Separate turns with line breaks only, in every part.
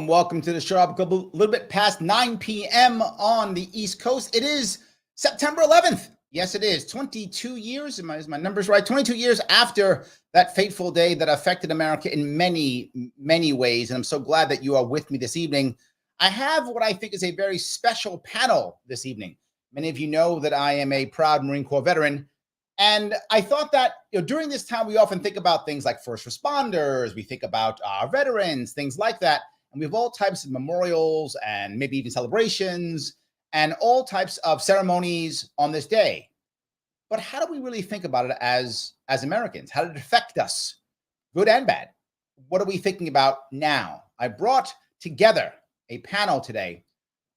Welcome to the Sharpe Club. A little bit past 9 p.m. on the East Coast. It is September 11th. Yes, it is. 22 years, is my numbers right? 22 years after that fateful day that affected America in many, many ways. And I'm so glad that you are with me this evening. I have what I think is a very special panel this evening. Many of you know that I am a proud Marine Corps veteran. And I thought that during this time, we often think about things like first responders. We think about our veterans, things like that. And we have all types of memorials and maybe even celebrations and all types of ceremonies on this day. But how do we really think about it as Americans? How did it affect us, good and bad? What are we thinking about now? I brought together a panel today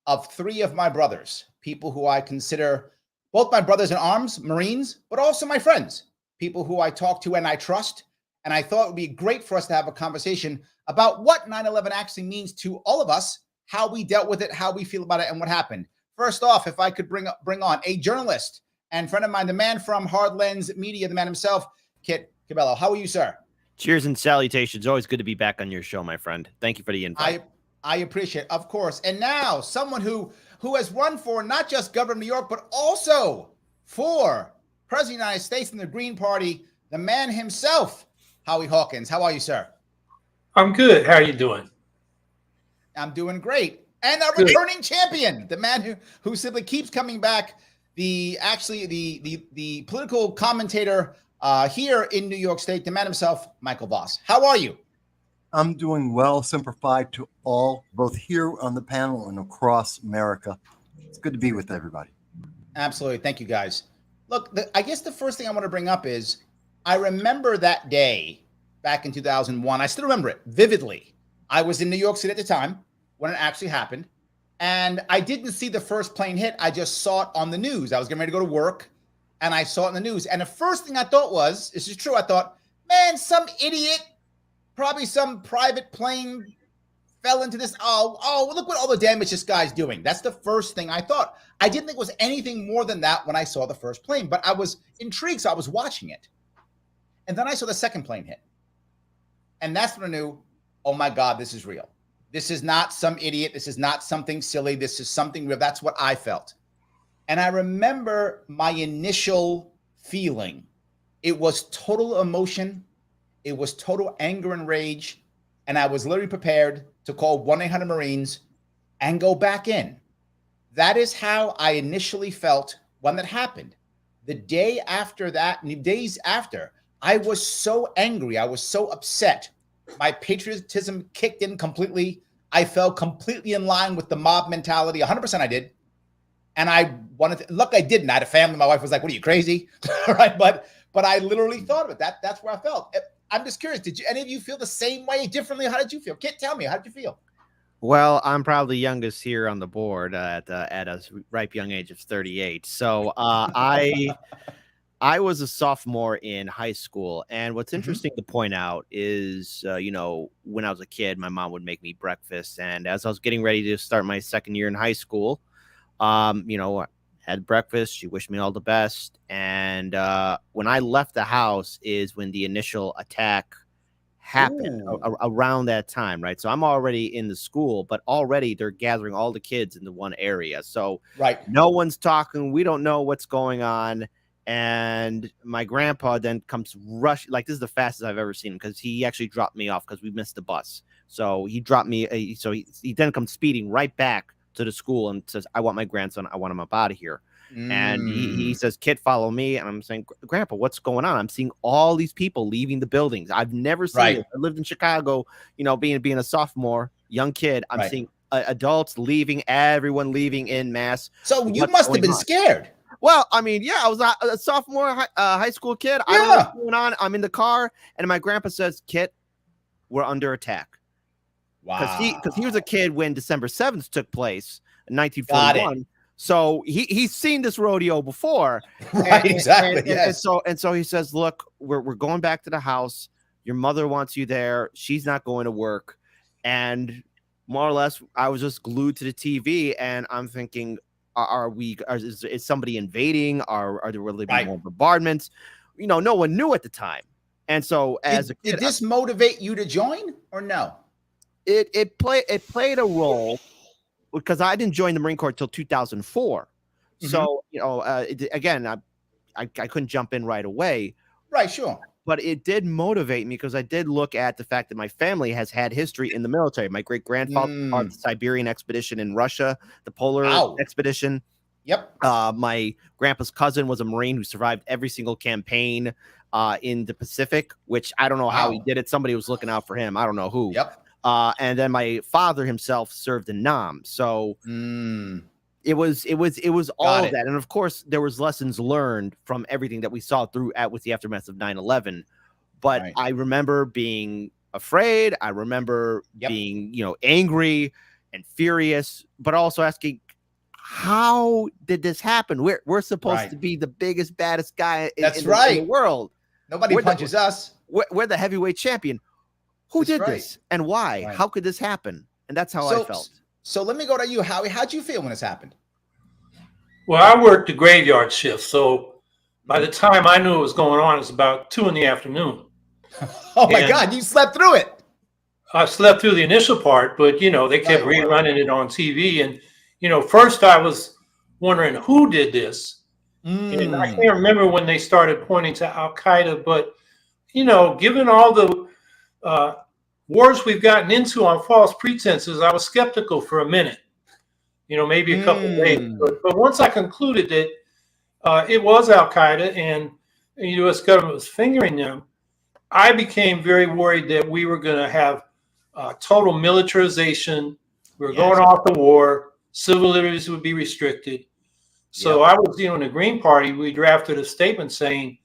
of three of my brothers, people who I consider both my brothers in arms, Marines, but also my friends, people who I talk to and I trust. And I thought it would be great for us to have a conversation about what 9/11 actually means to all of us, how we dealt with it, how we feel about it, and what happened. First off, if I could bring on a journalist and friend of mine, the man from Hard Lens Media, the man himself, Kit Cabello. How are you, sir?
Cheers and salutations. Always good to be back on your show, my friend. Thank you for the invite.
I appreciate it, of course. And now someone who has run for not just governor of New York, but also for president of the United States in the Green Party, the man himself, Howie Hawkins. How are you, sir?
I'm good. How are you doing?
I'm doing great. And a returning champion, the man who simply keeps coming back, the political commentator here in New York State, the man himself, Michael Vass. How are you?
I'm doing well. Simplified to all, both here on the panel and across America. It's good to be with everybody.
Absolutely. Thank you, guys. Look, I guess the first thing I want to bring up is I remember that day back in 2001. I still remember it vividly. I was in New York City at the time when it actually happened. And I didn't see the first plane hit. I just saw it on the news. I was getting ready to go to work and I saw it in the news. And the first thing I thought was, this is true, I thought, man, some idiot, probably some private plane fell into this. Oh, look what all the damage this guy's doing. That's the first thing I thought. I didn't think it was anything more than that when I saw the first plane, but I was intrigued, so I was watching it. And then I saw the second plane hit. And that's when I knew, oh my God, this is real. This is not some idiot. This is not something silly. This is something real. That's what I felt. And I remember my initial feeling. It was total emotion. It was total anger and rage. And I was literally prepared to call 1-800-Marines and go back in. That is how I initially felt when that happened. The day after that, days after, I was so angry. I was so upset. My patriotism kicked in completely. I fell completely in line with the mob mentality. 100% I did. And I wanted to, look, I didn't. I had a family. My wife was like, what are you, crazy? Right? But I literally thought of it. That's where I felt. I'm just curious. Did any of you feel the same way differently? How did you feel? Kit, tell me. How did you feel?
Well, I'm probably the youngest here on the board at a ripe young age of 38. So I was a sophomore in high school. And what's interesting to point out is, when I was a kid, my mom would make me breakfast. And as I was getting ready to start my second year in high school, had breakfast. She wished me all the best. And when I left the house is when the initial attack happened around that time. Right. So I'm already in the school, but already they're gathering all the kids into one area. So no one's talking. We don't know what's going on. And my grandpa then comes rush. Like, this is the fastest I've ever seen him, because he actually dropped me off because we missed the bus. So he dropped me. So he then comes speeding right back to the school and says, I want my grandson. I want him up out of here. And he says, Kid, follow me. And I'm saying, Grandpa, what's going on? I'm seeing all these people leaving the buildings. I've never seen it. I lived in Chicago, being a sophomore, young kid. I'm seeing adults leaving, everyone leaving in mass.
So you must have been scared.
Well, I mean, yeah, I was a sophomore high school kid. I don't know what's going on. I'm in the car, and my grandpa says, Kit, we're under attack.
Wow.
Because he was a kid when December 7th took place in 1941. So he's seen this rodeo before.
Right, exactly.
Yes. And so he says, look, we're going back to the house. Your mother wants you there. She's not going to work. And more or less, I was just glued to the TV, and I'm thinking, is somebody invading? Are there really more bombardments? You know, no one knew at the time. And so as a kid,
did this motivate you to join or no?
It played a role, because I didn't join the Marine Corps until 2004. Mm-hmm. So, you know, again, I couldn't jump in right away.
Right, sure.
But it did motivate me, because I did look at the fact that my family has had history in the military. My great-grandfather on the Siberian expedition in Russia, the polar expedition.
Yep.
My grandpa's cousin was a Marine who survived every single campaign in the Pacific, which I don't know how he did it. Somebody was looking out for him. I don't know who.
Yep.
And then my father himself served in Nam. So it was all of that. And of course, there was lessons learned from everything that we saw with the aftermath of 9/11. But I remember being afraid. I remember being, you know, angry and furious, but also asking, how did this happen? We're supposed to be the biggest, baddest guy in the world.
Nobody punches us.
We're the heavyweight champion. Who did this and why? How could this happen? And that's how I felt.
So let me go to you, Howie. How'd you feel when this happened?
Well, I worked the graveyard shift, so by the time I knew what was going on, it was about 2 p.m.
Oh my God, you slept through it.
I slept through the initial part, but you know, they kept rerunning it on TV. And, you know, first I was wondering who did this. And I can't remember when they started pointing to Al-Qaeda, but, you know, given all the wars we've gotten into on false pretenses, I was skeptical for a minute, you know, maybe a couple of days. But once I concluded that it was Al-Qaeda and the U.S. government was fingering them, I became very worried that we were going to have total militarization. We were going off to war. Civil liberties would be restricted. So I was, you know, in the Green Party, we drafted a statement saying,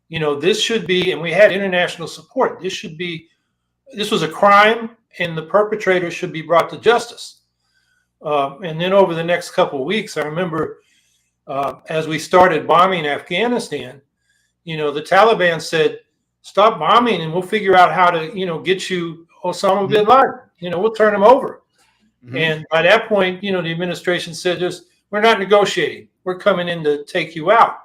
you know, this should be, and we had international support. This was a crime, and the perpetrator should be brought to justice. And then over the next couple of weeks, I remember as we started bombing Afghanistan, you know, the Taliban said, stop bombing and we'll figure out how to, you know, get you Osama bin Laden. You know, we'll turn him over. And by that point, you know, the administration said, we're not negotiating. We're coming in to take you out.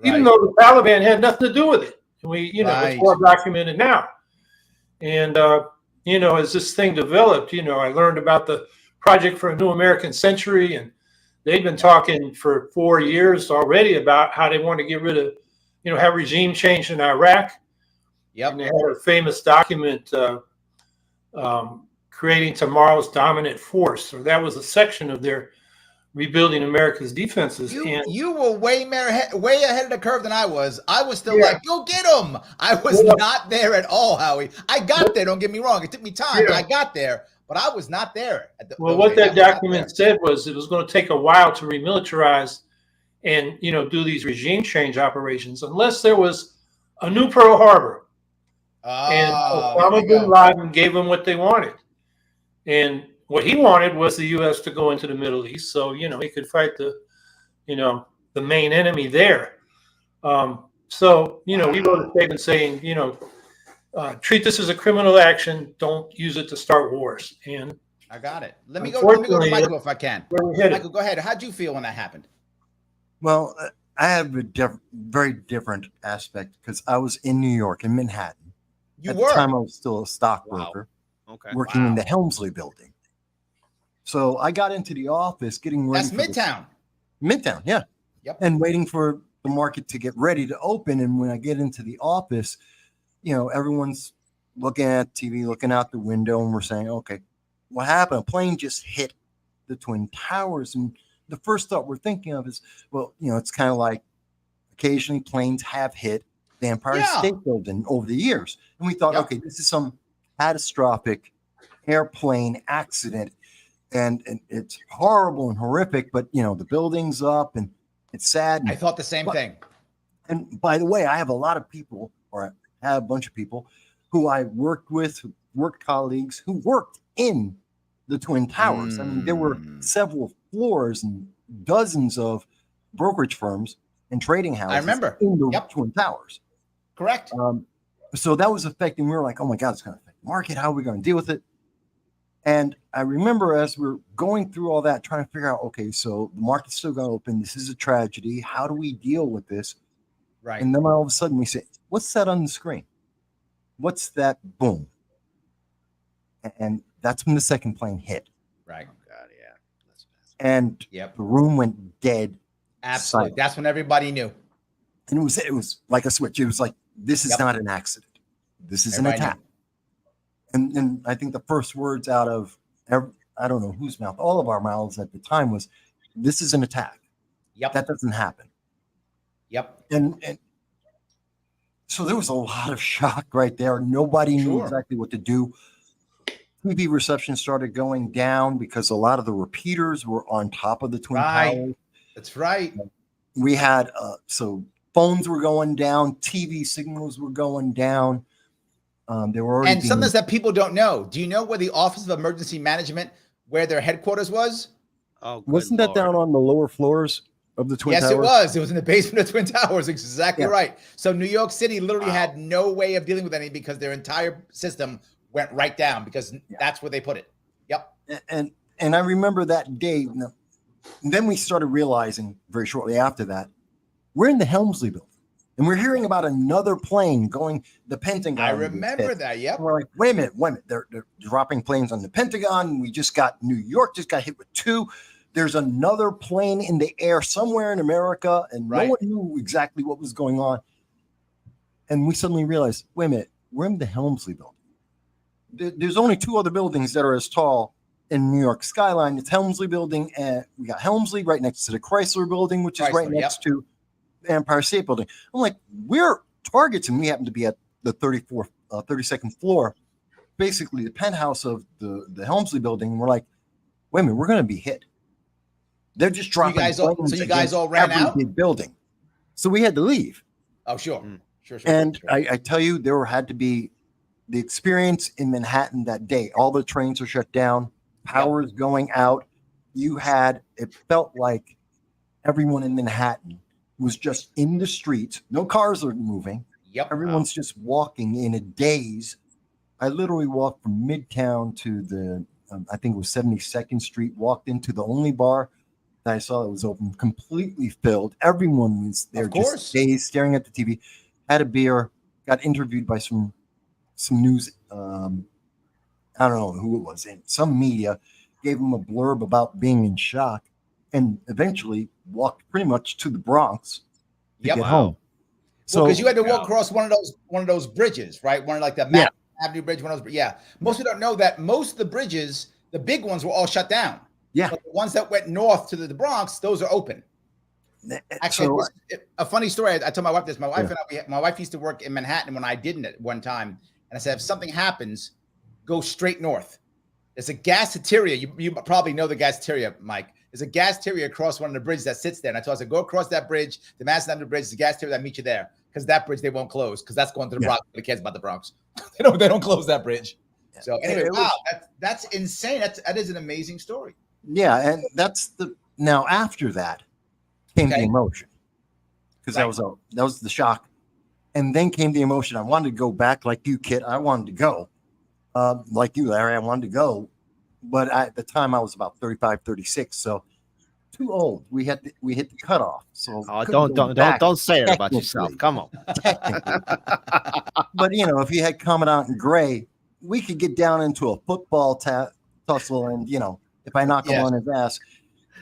Even though the Taliban had nothing to do with it. We, you know, it's well documented now. And, you know, as this thing developed, you know, I learned about the Project for a New American Century, and they'd been talking for 4 years already about how they want to get rid of, you know, have regime change in Iraq. And they had a famous document, Creating Tomorrow's Dominant Force. So that was a section of their rebuilding America's defenses.
You were way ahead of the curve than I was. I was still like, go get them. I was not there at all, Howie. I got there. Don't get me wrong. It took me time, but I got there. But I was not there.
What that document said was it was going to take a while to remilitarize and, you know, do these regime change operations unless there was a new Pearl Harbor. And Osama bin Laden gave them what they wanted. And what he wanted was the U.S. to go into the Middle East, so, you know, he could fight the, you know, the main enemy there. So, you know, we wrote a statement saying, you know, treat this as a criminal action. Don't use it to start wars. And
I got it. Let me go to Michael if I can. Michael, go ahead. How'd you feel when that happened?
Well, I have a very different aspect because I was in New York, in Manhattan. At the time, I was still a stockbroker, working in the Helmsley building. So I got into the office getting ready.
That's Midtown.
Midtown, yeah. Yep. And waiting for the market to get ready to open. And when I get into the office, you know, everyone's looking at TV, looking out the window, and we're saying, okay, what happened? A plane just hit the Twin Towers. And the first thought we're thinking of is, well, you know, it's kind of like occasionally planes have hit the Empire State Building over the years. And we thought, okay, this is some catastrophic airplane accident. And it's horrible and horrific, but, you know, the building's up and it's sad.
I thought the same thing.
And by the way, I have a lot of people, or I have a bunch of people who I worked with, work colleagues who worked in the Twin Towers. I mean, there were several floors and dozens of brokerage firms and trading houses.
I remember.
In the Twin Towers.
Correct.
So that was affecting. We were like, oh my God, it's going to affect the market. How are we going to deal with it? And I remember as we're going through all that, trying to figure out, okay, so the market's still going to open. This is a tragedy. How do we deal with this?
Right.
And then all of a sudden we say, what's that on the screen? What's that? Boom. And that's when the second plane hit.
Right.
Oh God, yeah.
And
Yep.
the room went dead.
Absolutely.
Silent.
That's when everybody knew.
And it was like a switch. It was like, this is
Yep.
not an accident. This is
Everybody
an attack. And I think the first words out of I don't know whose mouth, all of our mouths at the time was, this is an attack.
Yep.
That doesn't happen.
Yep.
And so there was a lot of shock right there. Nobody knew
Sure.
exactly what to do. TV reception started going down because a lot of the repeaters were on top of the Twin
Right.
Towers.
That's right.
We had so phones were going down, TV signals were going down. They were already
And something that people don't know. Do you know where the Office of Emergency Management, where their headquarters was?
Oh, good
wasn't that
Lord.
down on the lower floors of the Twin
Yes,
Towers?
it was. It was in the basement of Twin Towers. Exactly
Yeah.
right. So New York City literally
Wow.
had no way of dealing with anything because their entire system went right down because that's where they put it. Yep.
And I remember that day. And then we started realizing very shortly after that, we're in the Helmsley building. And we're hearing about another plane going the Pentagon.
I remember that. Yep.
And we're like, wait a minute. They're dropping planes on the Pentagon. We just got New York just got hit with 2. There's another plane in the air somewhere in America, and
Right.
no one knew exactly what was going on. And we suddenly realized, wait a minute, we're in the Helmsley building. There's only 2 other buildings that are as tall in New York skyline. It's Helmsley building, and we got Helmsley right next to the Chrysler building, which is right
Chrysler,
next to the Empire State Building. I'm like, we're targets, and we happen to be at the 32nd floor, basically the penthouse of the Helmsley building. And we're like, wait a minute, we're going to be hit. They're just dropping.
So you guys all ran
every
out?
big building. So we had to leave.
Oh, sure.
Mm.
Sure.
And
sure.
I tell you, there had to be the experience in Manhattan that day. All the trains are shut down, power is going out. It felt like everyone in Manhattan was just in the streets. No cars are moving.
Yep.
Everyone's just walking in a daze. I literally walked from Midtown to the, I think it was 72nd Street, walked into the only bar that I saw that was open, completely filled. Everyone was there,
Of course.
just dazed, staring at the TV, had a beer, got interviewed by some news, I don't know who it was, and some media gave them a blurb about being in shock, and eventually walked pretty much to the Bronx to
Yep.
get
Wow.
home. So
because you had to walk across one of those bridges, right? One like the
Yeah.
Avenue Bridge. One of those. Yeah. Most people don't know that most of the bridges, the big ones, were all shut down.
Yeah.
But the ones that went north to the Bronx, those are open. Actually, a funny story. I told my wife this. My wife and my wife used to work in Manhattan when I didn't at one time, and I said, if something happens, go straight north. There's a gaseteria. You probably know the gaseteria, Mike. There's a gaseteria across one of the bridges that sits there. And I told her, I said, go across that bridge, the Madison Avenue Bridge, the gaseteria that meet you there. Because that bridge they won't close, because that's going to the Bronx. Nobody cares about the Bronx. they don't close that bridge. So anyway, wow, that's insane. That is an amazing story.
Yeah, and now after that came the emotion, because that was the shock, and then came the emotion. I wanted to go back like you, Kit. I wanted to go, like you, Larry. I wanted to go, but at the time I was about 35, 36, so too old. We hit the cutoff. So
don't say it about yourself. Come on.
But if you had Commandant and Gray, we could get down into a football tussle, and if I knock him on his ass,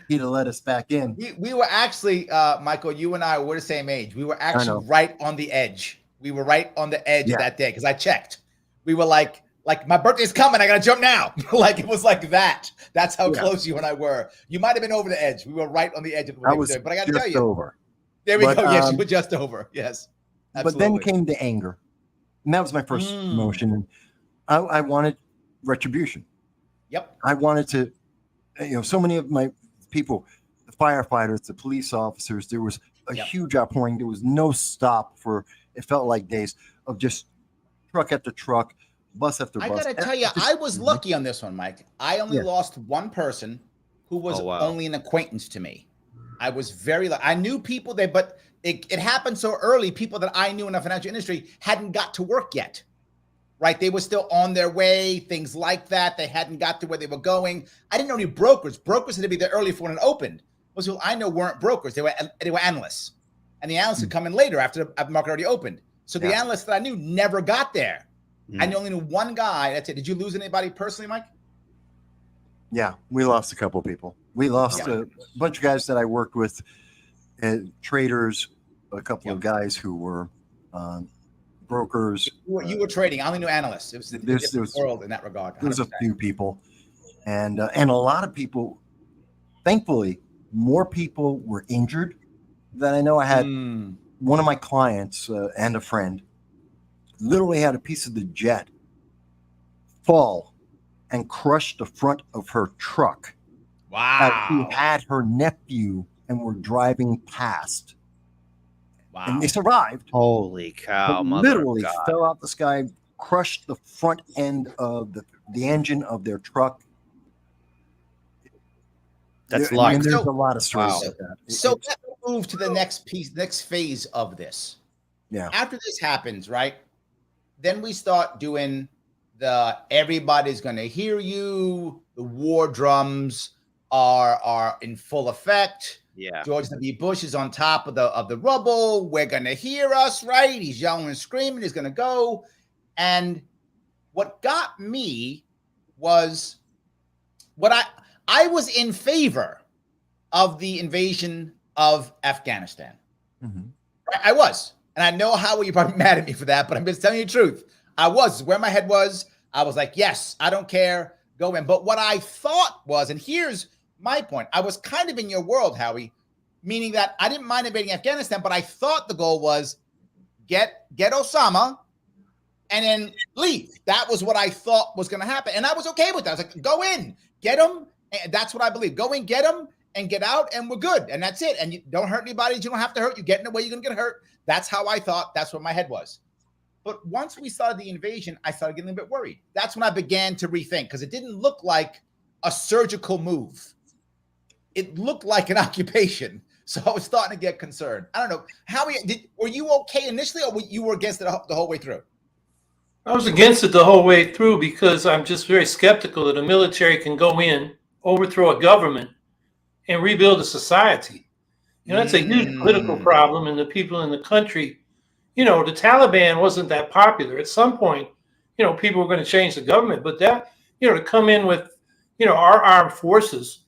he'd have let us back in.
We were actually, Michael, you and I were the same age. We were actually right on the edge. We were right on the edge that day because I checked. We were like my birthday's coming. I got to jump now. It was like that. That's how close you and I were. You might have been over the edge. We were right on the edge of what we were doing. But I got to tell you.
Over.
There we go. Yes, you were just over. Yes. Absolutely.
But then came the anger. And that was my first emotion. And I wanted retribution.
Yep.
I wanted to, so many of my people, the firefighters, the police officers, there was a huge outpouring. There was no stop it felt like days of just truck after truck, bus after bus.
I got to tell you, I was lucky on this one, Mike. I only lost one person who was only an acquaintance to me. I was very, I knew people there, but it happened so early. People that I knew in the financial industry hadn't got to work yet, right? They were still on their way, things like that. They hadn't got to where they were going. I didn't know any brokers. Brokers had to be there early for when it opened. Most people I know weren't brokers. They were analysts. And the analysts would come in later after the market already opened. So the analysts that I knew never got there. I only knew one guy. That's it. Did you lose anybody personally, Mike?
Yeah, we lost a couple people. We lost a bunch of guys that I worked with, traders, a couple of guys who were brokers.
You were trading. I only knew analysts. It was a different world in that regard. 100%.
There's a few people, and a lot of people. Thankfully, more people were injured than I know. I had one of my clients and a friend literally had a piece of the jet fall and crushed the front of her truck.
Wow.
She had her nephew and were driving past.
Wow.
And they survived.
Holy cow.
Literally fell out the sky, crushed the front end of the engine of their truck.
That's luck.
And there's a lot of stories
Wow.
like that.
So let's move to the next phase of this.
Yeah.
After this happens, right? Then we start doing everybody's going to hear you. The war drums are in full effect.
Yeah.
George W. Bush is on top of the rubble. We're going to hear us, right? He's yelling and screaming. He's going to go. And what got me was I was in favor of the invasion of Afghanistan.
Mm-hmm.
I was. And I know how you're probably mad at me for that, but I'm just telling you the truth. I was where my head was. I was like, yes, I don't care. Go in. But what I thought was, and here's my point. I was kind of in your world, Howie, meaning that I didn't mind invading Afghanistan, but I thought the goal was get Osama and then leave. That was what I thought was going to happen. And I was okay with that. I was like, go in, get him. And that's what I believe. Go in, get him, and get out, and we're good. And that's it. And you don't hurt anybody. You don't have to hurt. You get in the way, you're going to get hurt. That's how I thought. That's what my head was. But once we started the invasion, I started getting a bit worried. That's when I began to rethink, because it didn't look like a surgical move. It looked like an occupation. So I was starting to get concerned. I don't know. Howie, were you okay initially, or you were against it the whole way through?
I was against it the whole way through because I'm just very skeptical that the military can go in, overthrow a government, and rebuild a society. You know, that's a huge political problem, and the people in the country, you know, the Taliban wasn't that popular. At some point, you know, people were going to change the government, but that, you know, to come in with, you know, our armed forces,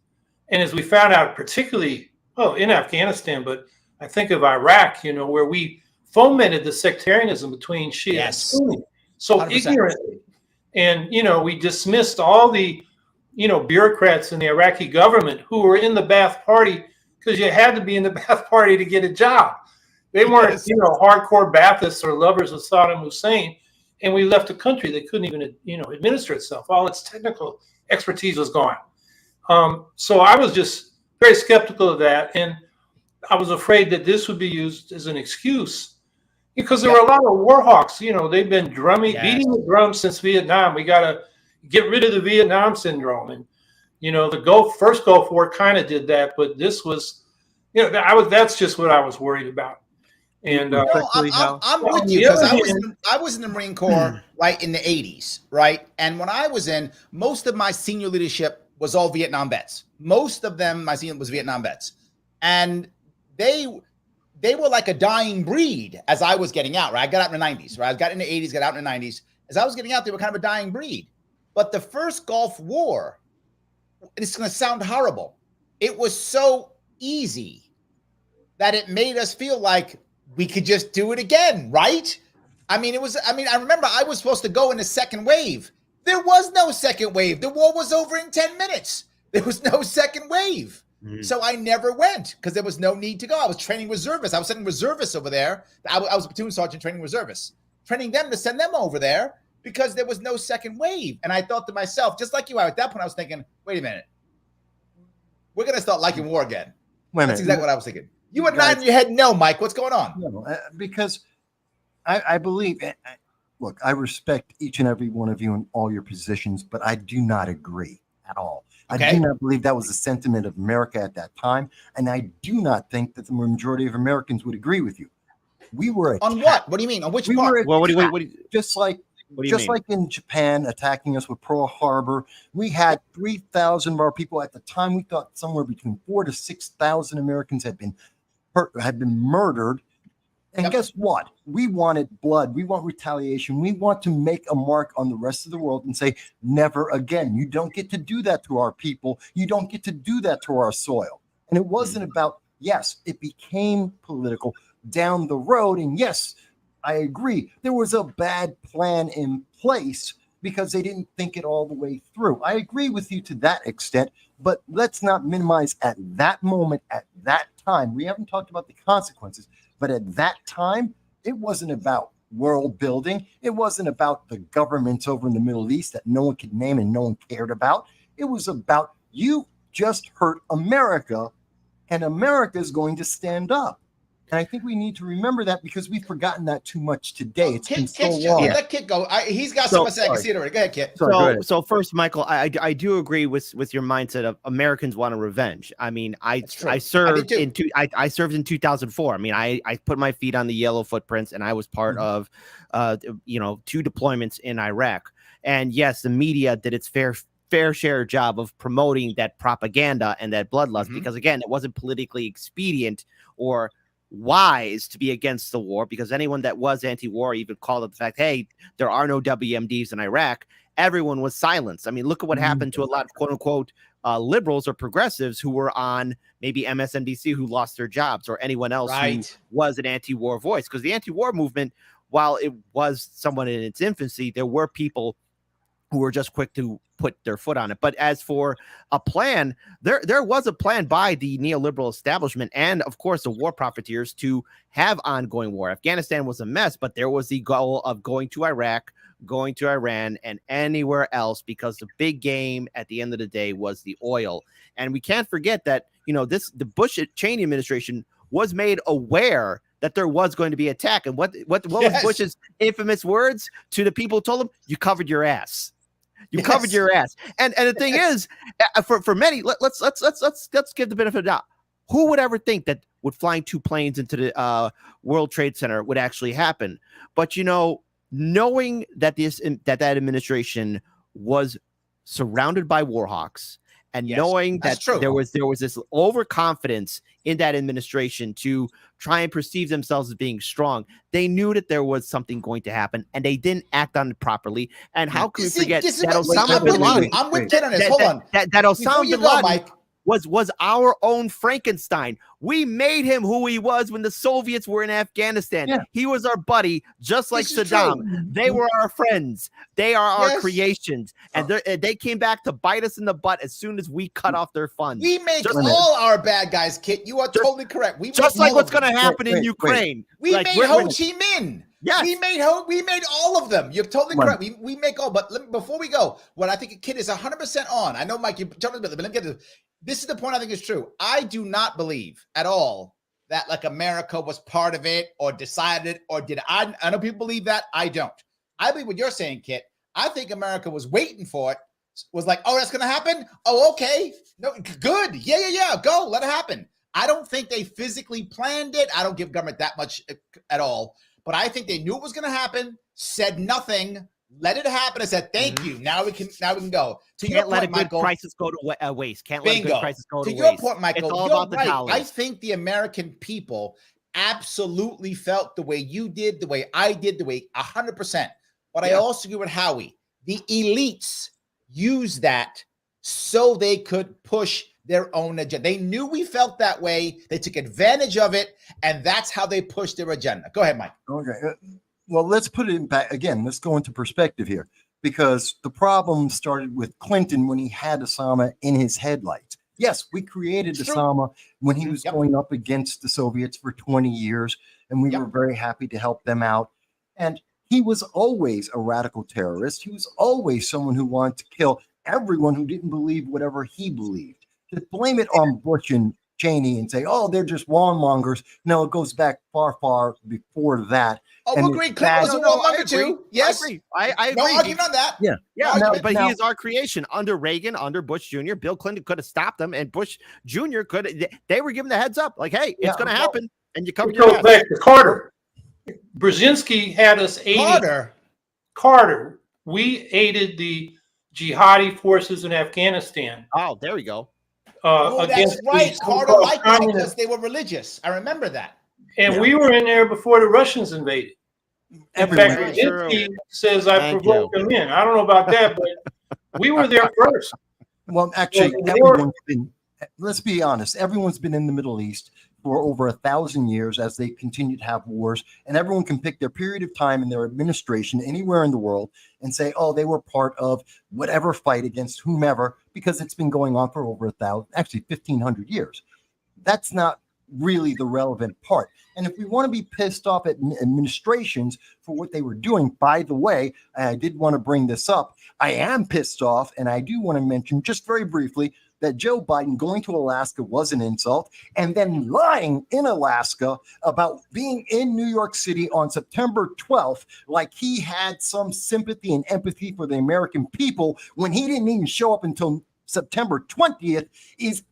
and as we found out, particularly, in Afghanistan, but I think of Iraq, you know, where we fomented the sectarianism between Shia and Sunni so 100%. Ignorantly. And, you know, we dismissed all the, you know, bureaucrats in the Iraqi government who were in the Ba'ath Party because you had to be in the Ba'ath Party to get a job. They weren't, you know, hardcore Baathists or lovers of Saddam Hussein. And we left a country that couldn't even, you know, administer itself. All its technical expertise was gone. So I was just very skeptical of that. And I was afraid that this would be used as an excuse because there were a lot of war hawks. You know, they've been beating the drum since Vietnam. We got to get rid of the Vietnam syndrome. And, you know, the first Gulf War kind of did that. But this was, you know, that's just what I was worried about. And
I'm with you, because I was in the Marine Corps right in the 80s, right? And when I was in, most of my senior leadership was all Vietnam vets. Most of them, my senior was Vietnam vets, and they were like a dying breed as I was getting out. Right, I got out in the 90s. Right, I got in the 80s, got out in the 90s. As I was getting out, they were kind of a dying breed. But the first Gulf War, it's going to sound horrible, it was so easy that it made us feel like we could just do it again, right? I remember I was supposed to go in the second wave. There was no second wave. The war was over in 10 minutes. There was no second wave. So I never went because there was no need to go. I was training reservists. I was sending reservists over there. I was a platoon sergeant training reservists, training them to send them over there because there was no second wave. And I thought to myself, just like you, at that point, I was thinking, wait a minute. We're going to start liking war again. That's exactly what I was thinking. You were nodding your head no, Mike. What's going on?
No, because I believe, look, I respect each and every one of you in all your positions, but I do not agree at all.
Okay.
I do not believe that was the sentiment of America at that time. And I do not think that the majority of Americans would agree with you. We were attacked.
On what? What do you mean? On which
We
part?
were
Well, what do you
just like
what do you mean?
like in Japan attacking us with Pearl Harbor. We had 3,000 of our people at the time. We thought somewhere between 4,000 to 6,000 Americans had been murdered. And
Yep.
guess what? We wanted blood. We want retaliation. We want to make a mark on the rest of the world and say, never again. You don't get to do that to our people. You don't get to do that to our soil. And it wasn't about, yes, it became political down the road. And yes, I agree. There was a bad plan in place because they didn't think it all the way through. I agree with you to that extent, but let's not minimize at that moment, at that time. We haven't talked about the consequences. But at that time, it wasn't about world building. It wasn't about the governments over in the Middle East that no one could name and no one cared about. It was about you just hurt America, and America is going to stand up. And I think we need to remember that because we've forgotten that too much today. It's been so long.
Let Kit go. He's got so much I can see it already. Go ahead, Kit.
So first, Michael, I do agree with your mindset of Americans want a revenge. I mean, I served in 2004. I mean, I put my feet on the yellow footprints, and I was part of 2 deployments in Iraq. And yes, the media did its fair share job of promoting that propaganda and that bloodlust because again, it wasn't politically expedient or wise to be against the war, because anyone that was anti-war even called it the fact, hey, there are no WMDs in Iraq. Everyone was silenced. I mean, look at what happened to a lot of quote unquote liberals or progressives who were on maybe MSNBC who lost their jobs, or anyone else who was an anti-war voice. Because the anti-war movement, while it was somewhat in its infancy, there were people who were just quick to put their foot on it. But as for a plan, there was a plan by the neoliberal establishment and, of course, the war profiteers to have ongoing war. Afghanistan was a mess, but there was the goal of going to Iraq, going to Iran, and anywhere else, because the big game at the end of the day was the oil. And we can't forget that, the Bush-Cheney administration was made aware that there was going to be attack. And what was Bush's infamous words to the people who told him? You covered your ass. You covered your ass. And the thing is, for many, let's give the benefit of the doubt. Who would ever think that with flying 2 planes into the World Trade Center would actually happen? But knowing that that administration was surrounded by war hawks, and knowing that there was this overconfidence in that administration to try and perceive themselves as being strong, they knew that there was something going to happen, and they didn't act on it properly. And how could we forget that Osama bin Laden?
I'm with Kit on this. Hold on.
That Osama bin Laden was our own Frankenstein. We made him who he was when the Soviets were in Afghanistan. Yeah. He was our buddy, just like Saddam. They were our friends. They are our creations. And they came back to bite us in the butt as soon as we cut off their funds.
We make all our bad guys, Kit. You are totally correct. We
just like what's going to happen in Ukraine.
We made Ho Chi Minh. Yes. We made all of them. You're totally correct. We make all. But before we go, what I think Kit is 100% on. I know, Mike, you told me about it, but let me get this. This is the point I think is true. I do not believe at all that like America was part of it or decided it or did. I know people believe that. I don't. I believe what you're saying, Kit. I think America was waiting for it. Was like, oh, that's going to happen? Oh, okay. No, good. Yeah. Go. Let it happen. I don't think they physically planned it. I don't give government that much at all. But I think they knew it was going to happen, said nothing, let it happen, and said, thank you. Now we can go.
Can't let a good crisis go to waste. Can't let a good crisis go to waste.
To your point, Michael,
it's all about the dollars.
I think the American people absolutely felt the way you did, the way I did, the way 100%. But I also agree with Howie. The elites used that so they could push their own agenda. They knew we felt that way. They took advantage of it, and that's how they pushed their agenda. Go ahead, Mike.
Okay. Well, let's put it back again. Let's go into perspective here, because the problem started with Clinton when he had Osama in his headlights. Yes, we created Osama when he was going up against the Soviets for 20 years, and we were very happy to help them out. And he was always a radical terrorist. He was always someone who wanted to kill everyone who didn't believe whatever he believed. To blame it on Bush and Cheney and say, oh, they're just warmongers. No, it goes back far, far before that.
Oh,
And
we'll agree. Clinton was a warmonger too. Yes.
I agree.
No argument on that.
Yeah.
Yeah,
Now-
but
now-
he is our creation under Reagan, under Bush Jr. Bill Clinton could have stopped them, and Bush Jr. could. They were giving the heads up, like, "Hey, it's going to happen," and you covered
It
your
goes
ass.
back to Carter. Brzezinski had us aiding Carter. We aided the jihadi forces in Afghanistan.
Oh, there we go.
Oh, that's
Against
right.
the
Carter
so-called
liked that because
communists.
they were religious. I remember that.
And we were in there before the Russians invaded. In
Everyone-
fact,
Right.
Brzezinski says I
Thank
provoked them in. I don't know about that, but we were there first.
Well, actually,
Well, the war-
everyone's been, let's be honest, everyone's been in the Middle East for over 1,000 years as they continue to have wars. And everyone can pick their period of time in their administration anywhere in the world and say, oh, they were part of whatever fight against whomever, because it's been going on for over 1,500 years. That's not really the relevant part. And if we want to be pissed off at administrations for what they were doing, by the way, I did want to bring this up. I am pissed off, and I do want to mention just very briefly that Joe Biden going to Alaska was an insult, and then lying in Alaska about being in New York City on September 12th, like he had some sympathy and empathy for the American people when he didn't even show up until September 20th, is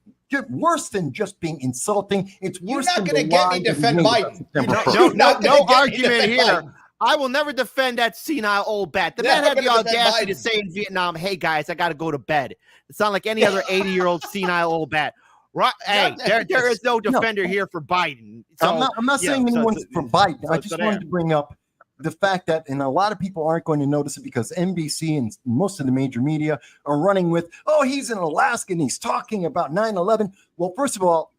worse than just being insulting. It's worse.
You're not
than
going to
the
get
lie
me
that he
defend
made about
Biden.
September
You're
1st.
You're not gonna
no
get me
argument
defend
here.
Biden.
I will never defend that senile old bat. The
Never
man had the
gonna defend
audacity to
Biden.
say in Vietnam, "Hey guys, I got to go to bed." It's not like any other 80-year-old senile old bat. Right? Hey, there is no defender here for Biden. So,
I'm not saying
yeah, so-
anyone's for Biden. I just
there.
wanted to bring up the fact that, and a lot of people aren't going to notice it because NBC and most of the major media are running with, oh, he's in Alaska and he's talking about 9/11. Well, first of all,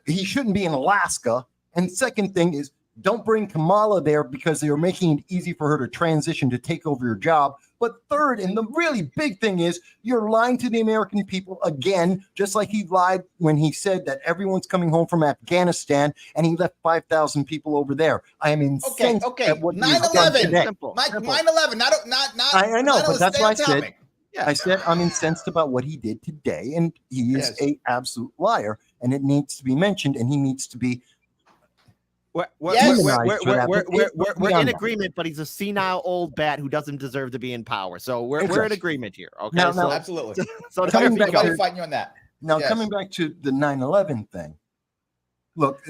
he shouldn't be in Alaska. And second thing is, don't bring Kamala there because they are making it easy for her to transition to take over your job. But third, and the really big thing is, you're lying to the American people again, just like he lied when he said that everyone's coming home from Afghanistan and he left 5,000 people over there. I am incensed at what he has done
9/11.
today.
Simple.
Mike,
Simple.
9/11. Not.
I know, but that's
stay
why
on
I said,
topic.
Yeah.
I said I'm incensed about what he did today, and he is
Yes.
a absolute liar, and it needs to be mentioned, and he needs to be
We're
Yes.
in agreement, but he's a senile old bat who doesn't deserve to be in power. So we're in
Exactly.
agreement here. Okay.
Now-
so,
Absolutely.
so
Coming
there we
back
go.
Everybody fighting you on that.
Now,
Yes.
coming back to the 9/11 thing, look,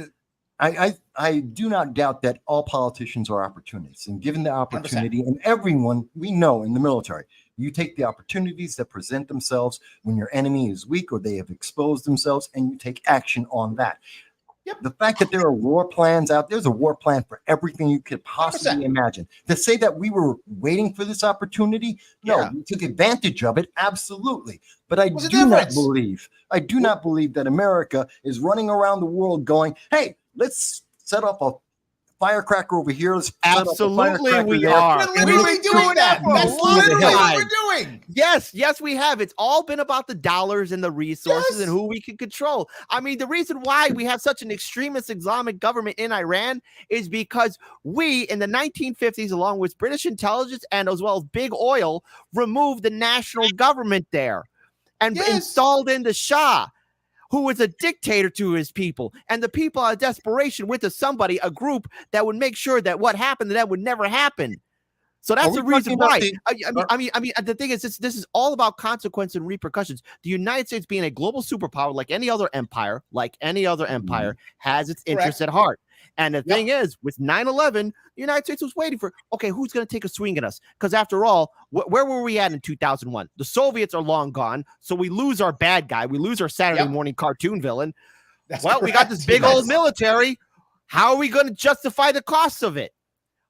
I do not doubt that all politicians are opportunists, and given the opportunity, and everyone we know in the military, you take the opportunities that present themselves when your enemy is weak or they have exposed themselves, and you take action on that.
Yep.
The fact that there are war plans out there's a war plan for everything you could possibly
100%.
imagine. To say that we were waiting for this opportunity, no,
Yeah.
we took advantage of it, absolutely. But I
What's the
do not
difference?
believe that America is running around the world going, hey, let's set up a firecracker over here. Let's set up a
Absolutely,
firecracker
we
there.
are.
We're literally doing that.
for a
That's
long
literally what
time.
we're doing.
Yes, we have. It's all been about the dollars and the resources
Yes.
and who we can control. I mean, the reason why we have such an extremist Islamic government in Iran is because we, in the 1950s, along with British intelligence and as well as big oil, removed the national government there and
Yes.
installed in the Shah, who was a dictator to his people. And the people out of desperation went to somebody, a group that would make sure that what happened to them would never happen. So that's
Are
the
we
reason
talking
why.
about
I mean, the thing is, this is all about consequence and repercussions. The United States, being a global superpower, like any other empire, has its interests at heart. And the thing is, with 9/11, the United States was waiting for, okay, who's going to take a swing at us? Because after all, where were we at in 2001? The Soviets are long gone, so we lose our bad guy. We lose our Saturday morning cartoon villain.
That's
Well, we got this big
correct.
old military. How are we going to justify the costs of it?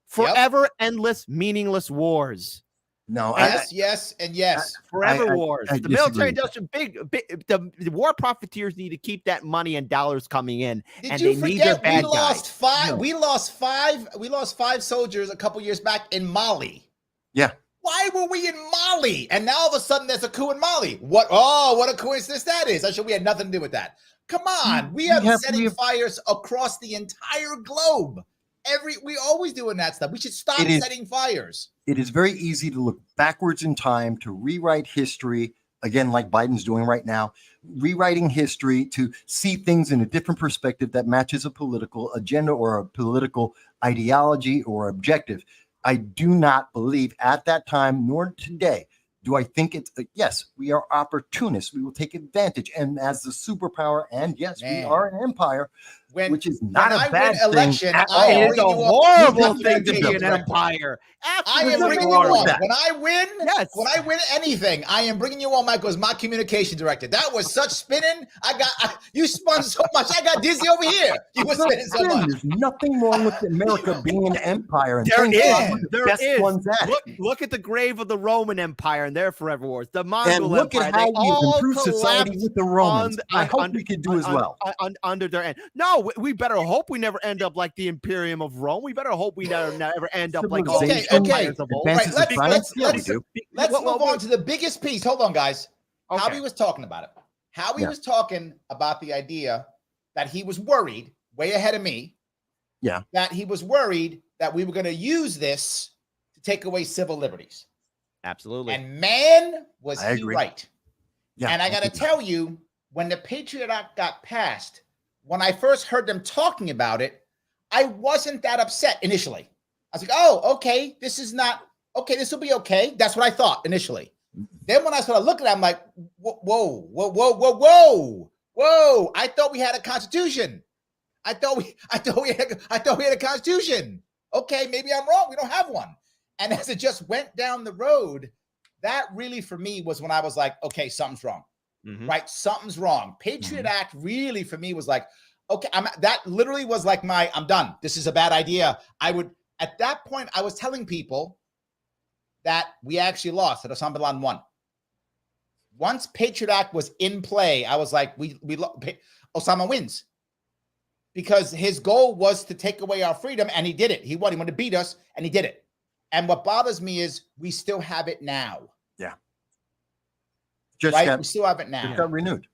Forever endless, meaningless wars.
No,
Yes, and yes.
Forever
I
wars.
I
The military
disagree.
industrial the war profiteers need to keep that money and dollars coming in.
Did
and
you
they need their
forget we
bad
lost
guys.
five?
No.
We lost five soldiers a couple years back in Mali.
Yeah.
Why were we in Mali? And now all of a sudden there's a coup in Mali. What? Oh, what a coincidence that is. I'm sure we had nothing to do with that. Come on, we have setting fires across the entire globe. We always doing that stuff. We should stop setting fires.
It is very easy to look backwards in time, to rewrite history, again, like Biden's doing right now, rewriting history to see things in a different perspective that matches a political agenda or a political ideology or objective. I do not believe at that time, nor today, do I think it's yes, we are opportunists. We will take advantage. And as the superpower, and yes, we are an empire, which is not a bad thing.
It is a horrible thing to be an empire.
I am bringing you on. When I win anything, I am bringing you on, Michael, as my communication director. That was such spinning. You spun so much. I got dizzy over here. You were spinning so much.
There's nothing wrong with America being an empire. And
there is. Look at the grave of the Roman Empire and their forever wars. The Mongol Empire.
And look at how we've improved society with the Romans. I hope we could do as well.
Under their end. No, we better hope we never end up like the Imperium of Rome. We better hope we never end up like all these empires of old.
Right, let's move on to the biggest piece. Hold on, guys. Okay. Howie was talking about it. Howie was talking about the idea that he was worried, way ahead of me.
Yeah.
That he was worried that we were going to use this to take away civil liberties.
Absolutely.
And man, was he right.
Yeah.
And I got to tell you, when the Patriot Act got passed, when I first heard them talking about it, I wasn't that upset initially. I was like, oh, okay, this will be okay. That's what I thought initially. Then when I started looking at it, I'm like, whoa. I thought we had a constitution. I thought we had a constitution. Okay, maybe I'm wrong. We don't have one. And as it just went down the road, that really for me was when I was like, okay, something's wrong. Mm-hmm. Right? Something's wrong. Patriot Act really for me was like, okay, that literally was like I'm done. This is a bad idea. At that point, I was telling people that we actually lost, that Osama bin Laden won. Once Patriot Act was in play, I was like, Osama wins. Because his goal was to take away our freedom, and he did it. He won. He wanted to beat us, and he did it. And what bothers me is we still have it now.
Yeah.
We still have it now.
It got renewed.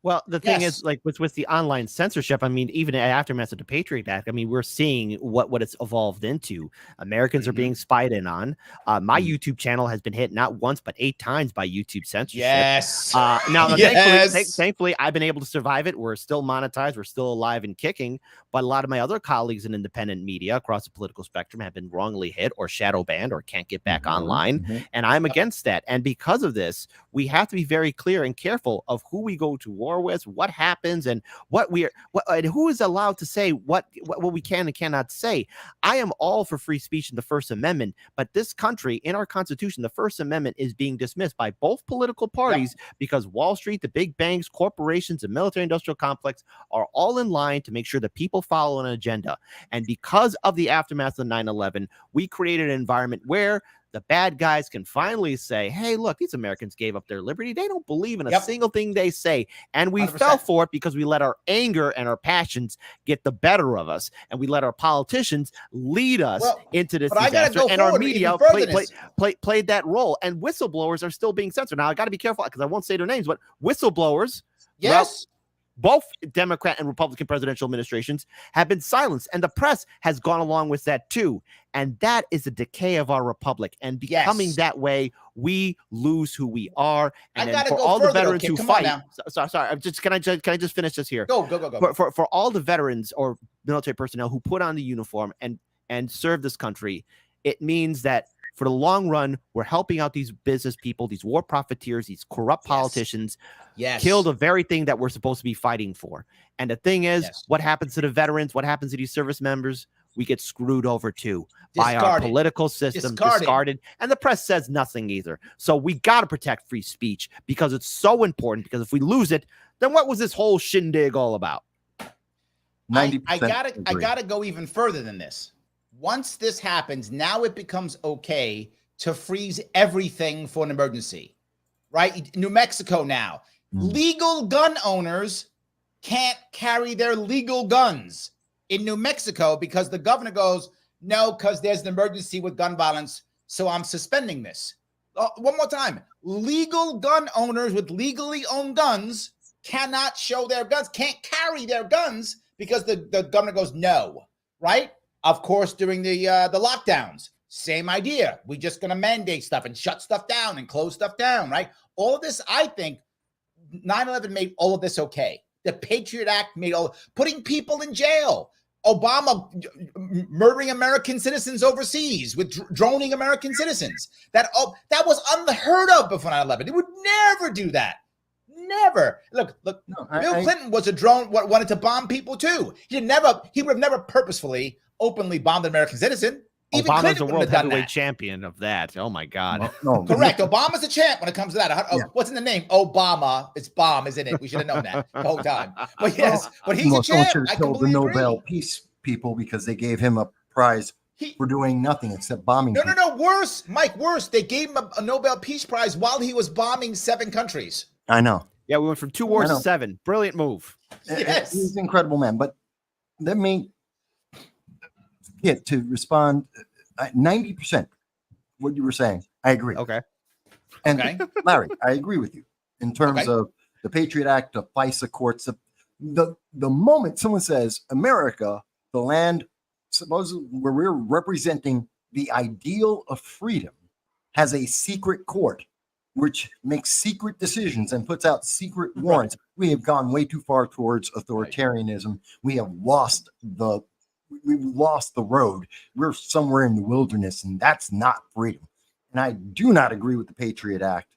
Well, the thing is, like with the online censorship, I mean, even aftermath of the Patriot Act, I mean, we're seeing what it's evolved into. Americans are being spied in on. My YouTube channel has been hit not once but 8 times by YouTube censorship.
Yes.
Now, thankfully, I've been able to survive it. We're still monetized. We're still alive and kicking. But a lot of my other colleagues in independent media across the political spectrum have been wrongly hit or shadow banned or can't get back online. And I'm against that. And because of this, we have to be very clear and careful of who we go to war with, what happens, and and who is allowed to say what we can and cannot say. I am all for free speech in the First Amendment, but this country, in our Constitution, the First Amendment is being dismissed by both political parties because Wall Street, the big banks, corporations, and military-industrial complex are all in line to make sure that people follow an agenda. And because of the aftermath of 9/11, we created an environment where the bad guys can finally say, hey, look, these Americans gave up their liberty. They don't believe in a single thing they say. And we 100%. Fell for it because we let our anger and our passions get the better of us. And we let our politicians lead us into this disaster. And our media played that role. And whistleblowers are still being censored. Now, I got to be careful because I won't say their names, but whistleblowers.
Yes.
Both Democrat and Republican presidential administrations have been silenced, and the press has gone along with that too. And that is the decay of our republic. And becoming that way, we lose who we are. And then for all the veterans who fight, sorry, can I just finish this here?
Go.
For all the veterans or military personnel who put on the uniform and serve this country, it means that for the long run, we're helping out these business people, these war profiteers, these corrupt politicians, kill the very thing that we're supposed to be fighting for. And the thing is, what happens to the veterans? What happens to these service members? We get screwed over too by our political system, discarded. And the press says nothing either. So we got to protect free speech because it's so important, because if we lose it, then what was this whole shindig all about?
I gotta go even further than this. Once this happens, now it becomes okay to freeze everything for an emergency, right? New Mexico now, legal gun owners can't carry their legal guns in New Mexico because the governor goes, no, because there's an emergency with gun violence, so I'm suspending this. One more time. Legal gun owners with legally owned guns cannot show their guns, can't carry their guns because the governor goes, no, right? Of course, during the lockdowns, same idea. We're just going to mandate stuff and shut stuff down and close stuff down, right? all of this, I think 9/11 made all of this okay. The Patriot Act made putting people in jail. Obama murdering American citizens overseas with droning American citizens. That was unheard of before 9/11. He would never do that. Never. Look. No, Bill Clinton was a drone. Wanted to bomb people too. He would have never purposefully, openly bombed an American citizen. Even
Obama's
Clinton
a world heavyweight champion of that. Oh my God.
No.
Correct. Obama's a champ when it comes to that. What's in the name? Obama. It's bomb, isn't it? We should have known that the whole time. But yes, but he's a champ.
I completely agree. The Nobel Peace people because they gave him a prize for doing nothing except bombing.
No. Worse, Mike. Worse. They gave him a Nobel Peace Prize while he was bombing 7 countries.
I know.
Yeah, we went from 2 wars to 7. Brilliant move.
Yes,
he's an incredible man. But let me get to respond. 90% what you were saying, I agree.
Okay.
And Larry, I agree with you in terms of the Patriot Act, the FISA courts. The moment someone says America, the land, supposedly where we're representing the ideal of freedom, has a secret court which makes secret decisions and puts out secret warrants, we have gone way too far towards authoritarianism. We have lost we've lost the road. We're somewhere in the wilderness, and that's not freedom. And I do not agree with the Patriot Act.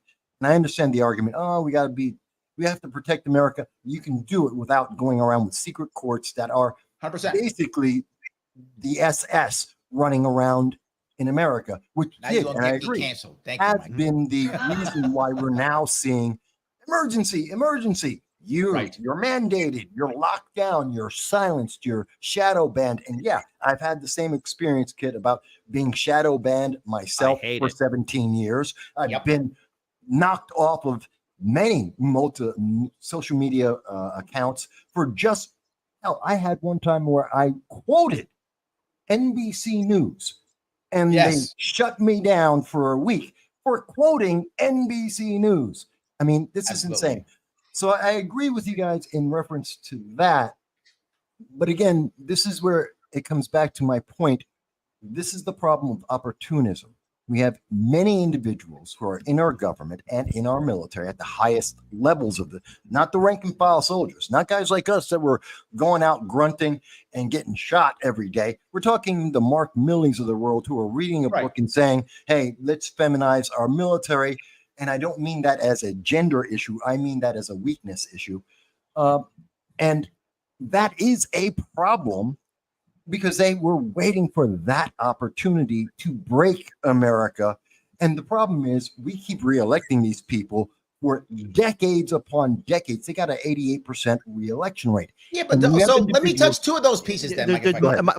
And I understand the argument, we have to protect America. You can do it without going around with secret courts that are
100%.
Basically the SS running around in America, which did, and I agree, has been the reason why we're now seeing emergency. You're mandated, you're locked down, you're silenced, you're shadow banned. And yeah, I've had the same experience, Kit, about being shadow banned myself for 17 years. I've been knocked off of many social media accounts for just, I had one time where I quoted NBC News and they shut me down for a week for quoting NBC News. I mean, this is insane. So I agree with you guys in reference to that. But again, this is where it comes back to my point. This is the problem of opportunism. We have many individuals who are in our government and in our military at the highest levels of not the rank and file soldiers, not guys like us that were going out grunting and getting shot every day. We're talking the Mark Millies of the world who are reading a book and saying, hey, let's feminize our military. And I don't mean that as a gender issue. I mean that as a weakness issue. And that is a problem because they were waiting for that opportunity to break America. And the problem is we keep reelecting these people for decades upon decades. They got an 88% reelection rate.
Yeah, but so let me touch 2 of those pieces then.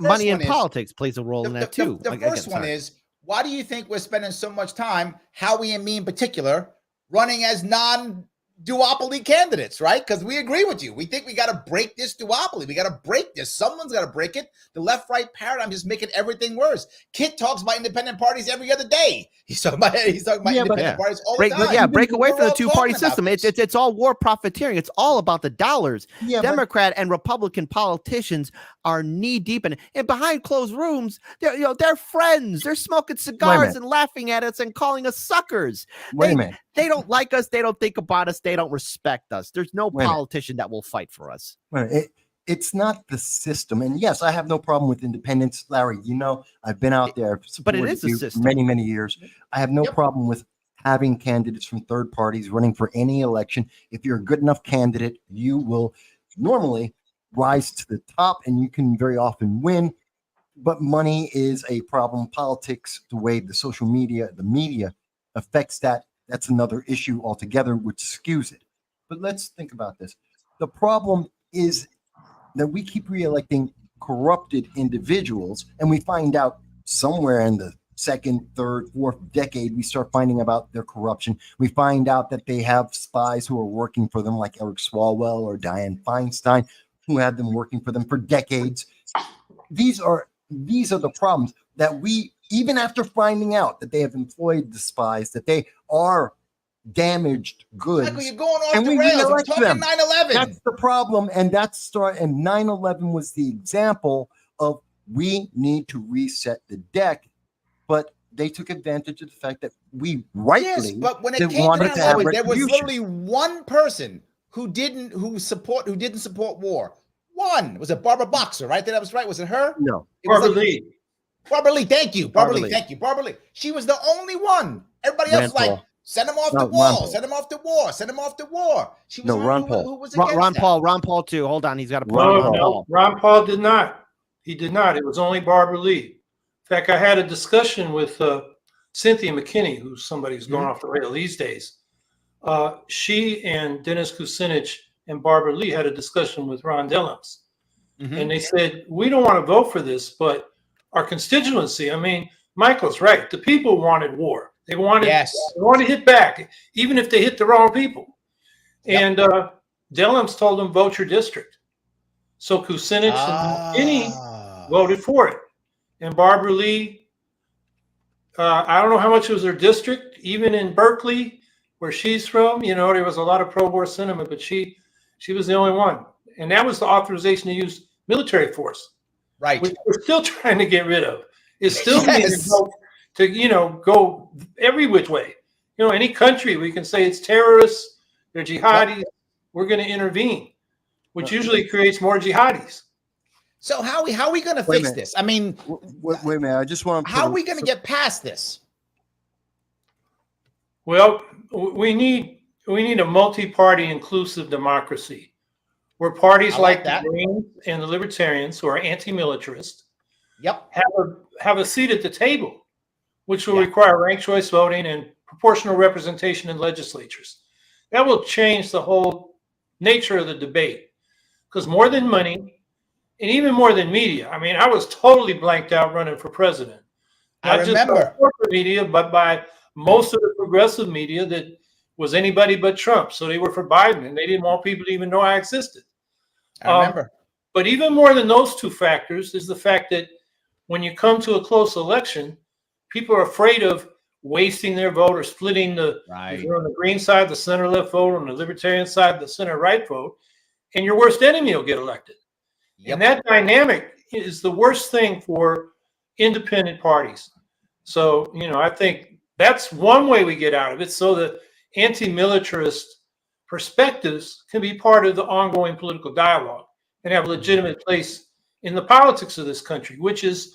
Money in politics plays a role in that too.
The first one is, why do you think we're spending so much time, Howie and me in particular, running as non-duopoly candidates, right? Because we agree with you. We think we got to break this duopoly. We got to break this. Someone's got to break it. The left-right paradigm is making everything worse. Kit talks about independent parties every other day. He's talking about independent parties all the time.
Break away from the 2-party system. It's all war profiteering. It's all about the dollars. Democrat and Republican politicians are knee deep in it. And behind closed rooms, they're friends. They're smoking cigars and laughing at us and calling us suckers. They don't like us. They don't think about us. They don't respect us. There's no politician that will fight for us.
It's not the system. And yes, I have no problem with independence. Larry, I've been out there
but it is a system.
Many, many years. I have no problem with having candidates from third parties running for any election. If you're a good enough candidate, you will normally rise to the top and you can very often win. But money is a problem. Politics, the way the media affects that. That's another issue altogether, which skews it. But let's think about this. The problem is that we keep reelecting corrupted individuals, and we find out somewhere in the 2nd, 3rd, 4th decade, we start finding about their corruption. We find out that they have spies who are working for them, like Eric Swalwell or Dianne Feinstein, who had them working for them for decades. These are the problems that we, even after finding out that they have employed the spies, that they are damaged goods,
Michael, you're going off the rails. We're talking 9/11.
That's the problem, and and 9/11 was the example of we need to reset the deck. But they took advantage of the fact that we rightly
Yes, but when it came to
wanted to have
that, there was
retribution.
literally one person who didn't support war. One. Was it Barbara Boxer, right? That was right. Was it her?
No.
It was
Barbara Lee.
Barbara Lee. Thank you. Barbara
Barbara
Lee.
Lee.
Thank you. Barbara Lee. She was the only one. Everybody else
Rand
was like,
Paul.
send him off
No,
the
Ron
wall.
Paul.
Send him off to war. Send him off to war. She was
No,
the
Ron
only
Paul.
one who was against
Ron
that.
Paul. Ron Paul too. Hold on, he's got a point.
No,
Ron
no,
Paul.
Ron Paul did not. He did not. It was only Barbara Lee. In fact, I had a discussion with Cynthia McKinney, who's somebody who's going off the rail these days. She and Dennis Kucinich and Barbara Lee had a discussion with Ron Dellums. And they said, we don't want to vote for this, but our constituency, I mean, Michael's right. The people wanted war. They wanted, they wanted to hit back, even if they hit the wrong people. And Dellums told them, vote your district. So Kucinich and McKinney voted for it. And Barbara Lee, I don't know how much was her district, even in Berkeley, where she's from, you know, there was a lot of pro-war sentiment, but she was the only one. And that was the authorization to use military force.
Right.
Which we're still trying to get rid of. It's still being invoked to, you know, go every which way. You know, any country, we can say it's terrorists, they're jihadis, we're going to intervene, which usually creates more jihadis.
So how are we going to fix this? I mean,
wait a minute. I just want to.
How are we going to get past this?
Well, we need a multi-party inclusive democracy where parties like the Greens and the Libertarians, who are anti-militarist, have a seat at the table, which will require ranked choice voting and proportional representation in legislatures. That will change the whole nature of the debate, because more than money, and even more than media. I mean, I was totally blanked out running for president. Not just by corporate media, but by most of the progressive media that was anybody but Trump. So they were for Biden, and they didn't want people to even know I existed.
I remember.
But even more than those two factors is the fact that when you come to a close election, people are afraid of wasting their vote or splitting the, if you're on the Green side, the center-left vote, on the Libertarian side, the center-right vote, and your worst enemy will get elected. And that dynamic is the worst thing for independent parties. So, you know, I think that's one way we get out of it, so that anti-militarist perspectives can be part of the ongoing political dialogue and have a legitimate place in the politics of this country, which is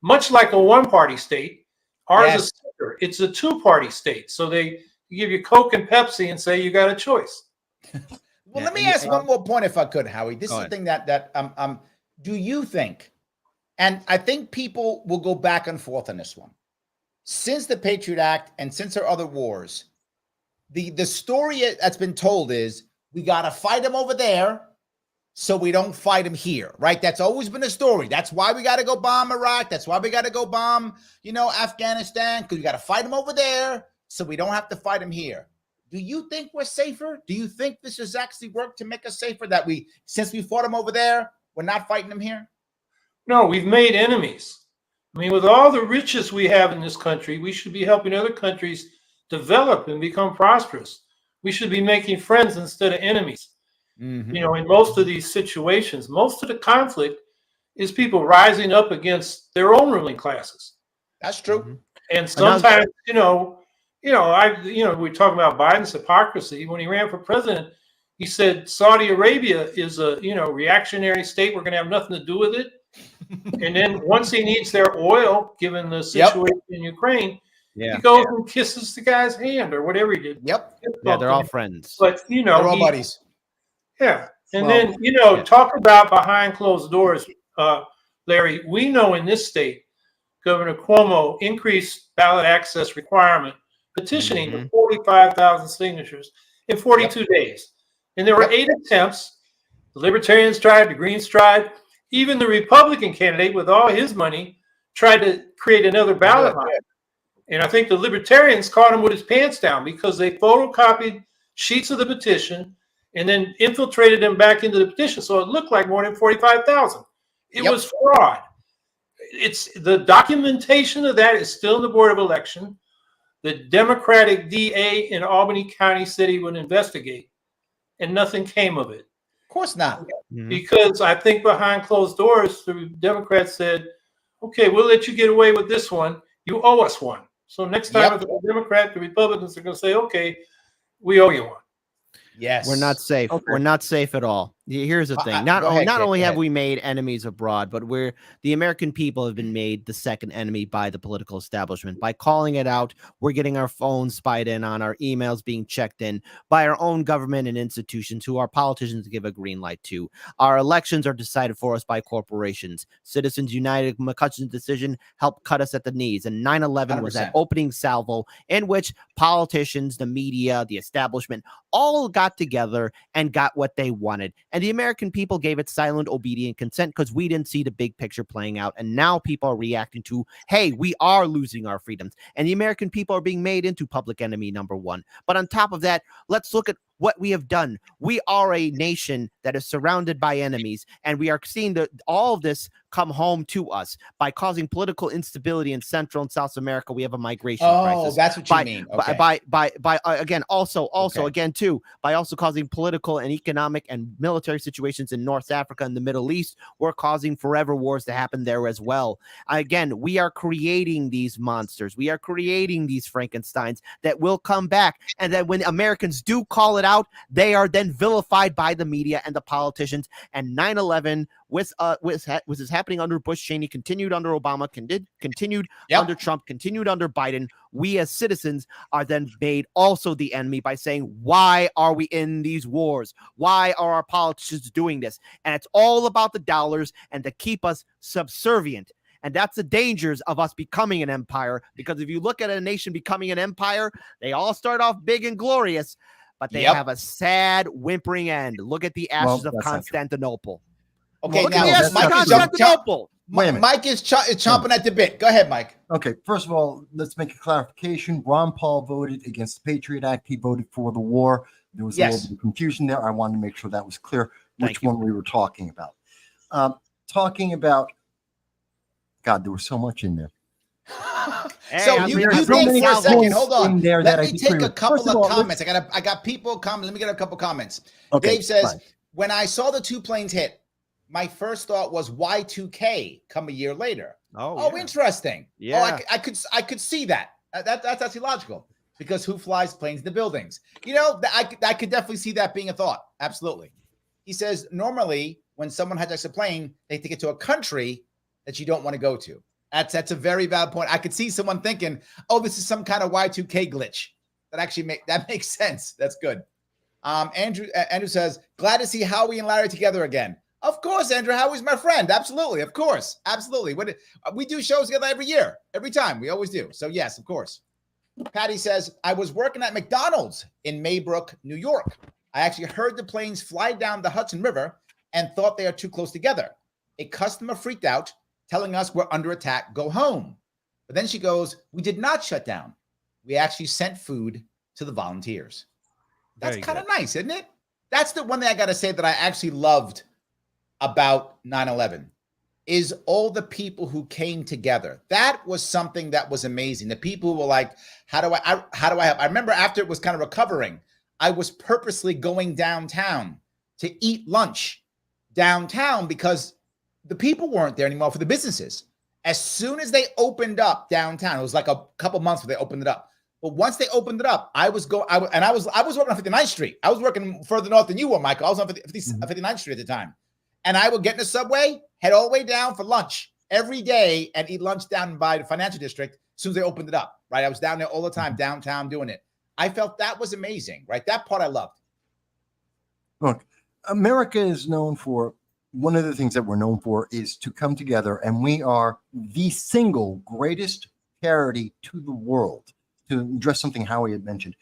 much like a one-party state. Ours is sicker. It's a two-party state. So they give you Coke and Pepsi and say you got a choice.
Well, let me ask one more point, if I could, Howie. This is the thing that do you think, and I think people will go back and forth on this one, since the Patriot Act and since our other wars, the story that's been told is we got to fight them over there so we don't fight them here, right? That's always been a story. That's why we got to go bomb Iraq. That's why we got to go bomb, you know, Afghanistan, because we got to fight them over there so we don't have to fight them here. Do you think we're safer? Do you think this has actually worked to make us safer, that since we fought them over there, we're not fighting them here?
No, we've made enemies. I mean, with all the riches we have in this country, we should be helping other countries develop and become prosperous. We should be making friends instead of enemies. You know, in most of these situations, most of the conflict is people rising up against their own ruling classes.
That's true.
And sometimes, we talk about Biden's hypocrisy. When he ran for president, he said Saudi Arabia is a, reactionary state. We're going to have nothing to do with it. And then once he needs their oil, given the situation in Ukraine, he goes and kisses the guy's hand or whatever he did.
Yeah, they're all friends.
But,
they're all buddies.
Yeah. And then, talk about behind closed doors, Larry. We know in this state, Governor Cuomo increased ballot access requirement, petitioning to 45,000 signatures in 42 days. And there were 8 attempts. The Libertarians tried, the Greens tried. Even the Republican candidate, with all his money, tried to create another ballot line. And I think the Libertarians caught him with his pants down because they photocopied sheets of the petition and then infiltrated them back into the petition. So it looked like more than 45,000. It was fraud. It's the documentation of that is still in the Board of Election. The Democratic DA in Albany County said he would investigate, and nothing came of it.
Of course not.
Because I think behind closed doors, the Democrats said, okay, we'll let you get away with this one. you owe us one. So next time, if the Democrat, the Republicans are going to say, okay, we owe you one.
Yes.
We're not safe.
Okay.
We're not safe at all. Here's the thing. Not only have we made enemies abroad, but the American people have been made the second enemy by the political establishment. By calling it out, we're getting our phones spied in on, our emails being checked in by our own government and institutions who our politicians give a green light to. Our elections are decided for us by corporations. Citizens United, McCutcheon's decision helped cut us at the knees. And 9/11 was that opening salvo in which politicians, the media, the establishment all got together and got what they wanted. And the American people gave it silent, obedient consent because we didn't see the big picture playing out. And now people are reacting to, hey, we are losing our freedoms. And the American people are being made into public enemy number one. But on top of that, let's look at what we have done. We are a nation that is surrounded by enemies, and we are seeing all of this come home to us by causing political instability in Central and South America. We have a migration crisis.
Oh, that's what you mean. Okay.
By again, also again too, by also causing political and economic and military situations in North Africa and the Middle East. We're causing forever wars to happen there as well. Again, we are creating these monsters. We are creating these Frankensteins that will come back, and that when Americans do call it out, they are then vilified by the media and the politicians. And 9/11 was happening under Bush, Cheney, continued under Obama, continued under Trump, continued under Biden. We as citizens are then made also the enemy by saying, why are we in these wars? Why are our politicians doing this? And it's all about the dollars and to keep us subservient. And that's the dangers of us becoming an empire, because if you look at a nation becoming an empire, they all start off big and glorious, but they have a sad, whimpering end. Look at the ashes of Constantinople.
Okay,
look
now
at the ashes of Constantinople.
Mike is chomping at the bit. Go ahead, Mike.
Okay, first of all, let's make a clarification. Ron Paul voted against the Patriot Act. He voted for the war. There was a little bit of confusion there. I wanted to make sure that was clear which one we were talking about. God, there was so much in there.
So you think for a second, hold on. Let me take a couple of comments. I got people comment. Let me get a couple comments. Okay, Dave says, when I saw the two planes hit, my first thought was Y2K come a year later. Oh, interesting. Yeah. Oh, I could see that. That's actually logical, because who flies planes in the buildings? You know, I could definitely see that being a thought. Absolutely. He says, normally when someone hijacks a plane, they take it to a country that you don't want to go to. That's a very valid point. I could see someone thinking, oh, this is some kind of Y2K glitch. That makes sense. That's good. Andrew says, glad to see Howie and Larry together again. Of course, Andrew. Howie's my friend. Absolutely. Of course. Absolutely. We do shows together every year. Every time. We always do. So yes, of course. Patty says, I was working at McDonald's in Maybrook, New York. I actually heard the planes fly down the Hudson River and thought they are too close together. A customer freaked out, telling us we're under attack, go home. But then she goes, we did not shut down. We actually sent food to the volunteers. That's kind of nice, isn't it? That's the one thing I got to say that I actually loved about 9/11 is all the people who came together. That was something that was amazing. The people who were like, how do I help? I remember after it was kind of recovering, I was purposely going downtown to eat lunch downtown because the people weren't there anymore for the businesses. As soon as they opened up downtown, it was like a couple months before they opened it up. But once they opened it up, I was working on 59th Street. I was working further north than you were, Michael. I was on 59th Street at the time. And I would get in the subway, head all the way down for lunch every day and eat lunch down by the financial district as soon as they opened it up, right? I was down there all the time, downtown doing it. I felt that was amazing, right? That part I loved.
Look, America is known for, one of the things that we're known for is to come together, and we are the single greatest charity to the world. To address something Howie had mentioned,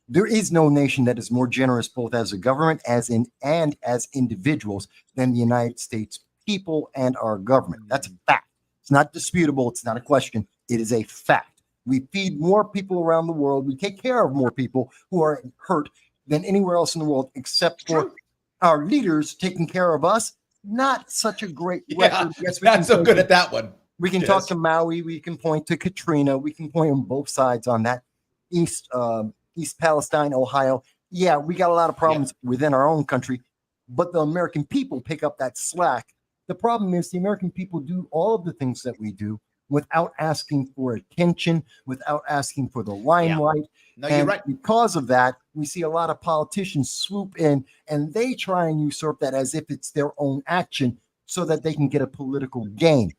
there is no nation that is more generous, both as a government and as individuals, than the United States people and our government. That's a fact. It's not disputable. It's not a question. It is a fact. We feed more people around the world. We take care of more people who are hurt than anywhere else in the world, except for our leaders taking care of us. Not such a great record.
Yes, not so good at that one.
We can talk to Maui. We can point to Katrina. We can point on both sides on that. East Palestine, Ohio. Yeah, we got a lot of problems within our own country, but the American people pick up that slack. The problem is the American people do all of the things that we do without asking for attention, without asking for the limelight.
No,
and
you're right.
because of that, we see a lot of politicians swoop in and they try and usurp that as if it's their own action so that they can get a political gain.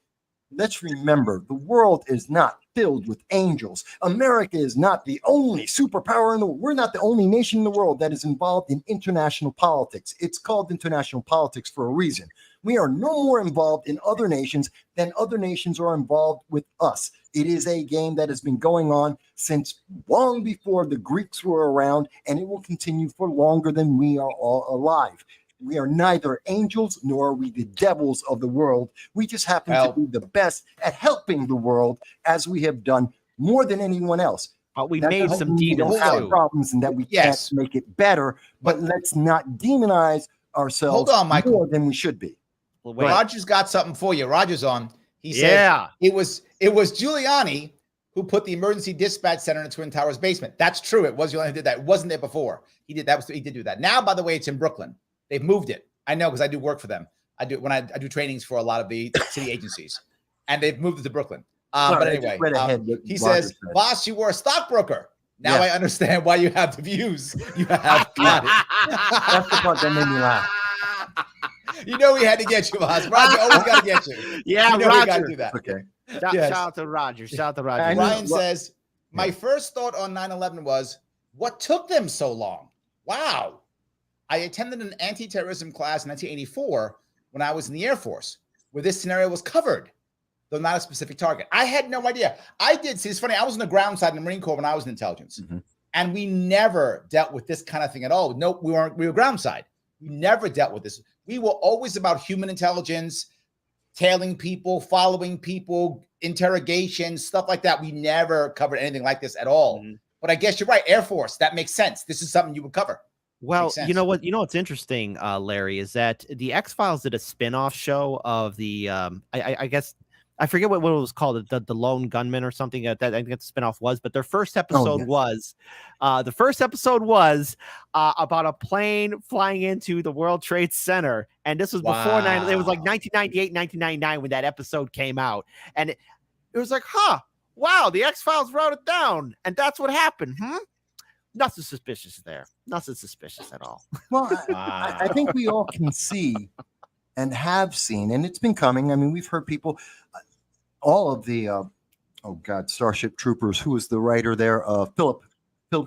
Let's remember, the world is not filled with angels. America is not the only superpower in the world. We're not the only nation in the world that is involved in international politics. It's called international politics for a reason. We are no more involved in other nations than other nations are involved with us. It is a game that has been going on since long before the Greeks were around, and it will continue for longer than we are all alive. We are neither angels nor are we the devils of the world. We just happen to be the best at helping the world, as we have done more than anyone else.
But we
That
made
doesn't
some
mean we
demons
don't have
too.
problems and that we can't make it better. But let's not demonize ourselves more than we should be.
Well,
Roger's got something for you. Roger's on. He said it was Giuliani who put the emergency dispatch center in the Twin Towers basement. That's true. It was Giuliani who did that. It wasn't there before. He did do that. Now, by the way, it's in Brooklyn. They've moved it. I know because I do work for them. I do trainings for a lot of the city agencies, and they've moved it to Brooklyn. But anyway, he says, "Boss, you were a stockbroker. Now I understand why you have the views you have." Got it.
That's the part that made me laugh.
You know we had to get you, Boss. Roger always got to get you.
Yeah,
you know
Roger.
We got to do that.
Okay.
Shout out to Roger. Shout out to Roger.
Ryan says, "My first thought on 9/11 was, what took them so long? Wow. I attended an anti-terrorism class in 1984 when I was in the Air Force, where this scenario was covered, though not a specific target. I had no idea. I did see. It's funny. I was on the ground side in the Marine Corps when I was in intelligence, and we never dealt with this kind of thing at all. No, we were ground side. We never dealt with this. We were always about human intelligence, tailing people, following people, interrogation, stuff like that. We never covered anything like this at all. But I guess you're right. Air Force. That makes sense. This is something you would cover."
Well, you know what? You know what's interesting, Larry, is that the X-Files did a spin-off show of the I guess I forget what it was called, the Lone Gunman or something. That I think the spin-off was, but their first episode was about a plane flying into the World Trade Center, and this was before 9. It was like 1998, 1999 when that episode came out, and it was like, wow, the X-Files wrote it down, and that's what happened. Nothing suspicious there. Nothing suspicious at all.
Well, I think we all can see and have seen, and it's been coming. I mean, we've heard people, all of the, Starship Troopers. Who was the writer there? Philip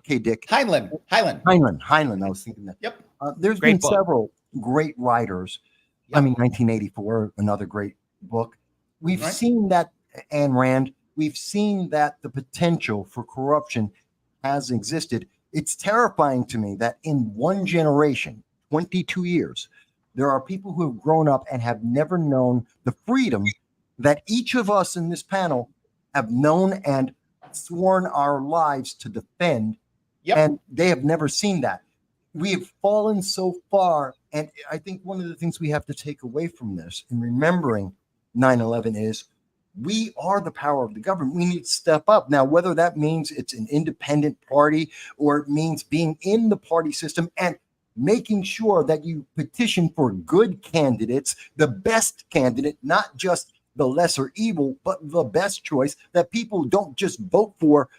K. Dick.
Heinlein.
I was thinking that.
Yep.
There's been several great writers. Yep. I mean, 1984, another great book. We've seen that, Ayn Rand. We've seen that the potential for corruption has existed. It's terrifying to me that in one generation, 22 years, there are people who have grown up and have never known the freedom that each of us in this panel have known and sworn our lives to defend. And they have never seen that. We have fallen so far. And I think one of the things we have to take away from this in remembering 9/11 is we are the power of the government. We need to step up. Now, whether that means it's an independent party or it means being in the party system and making sure that you petition for good candidates, the best candidate, not just the lesser evil, but the best choice, that people don't just vote for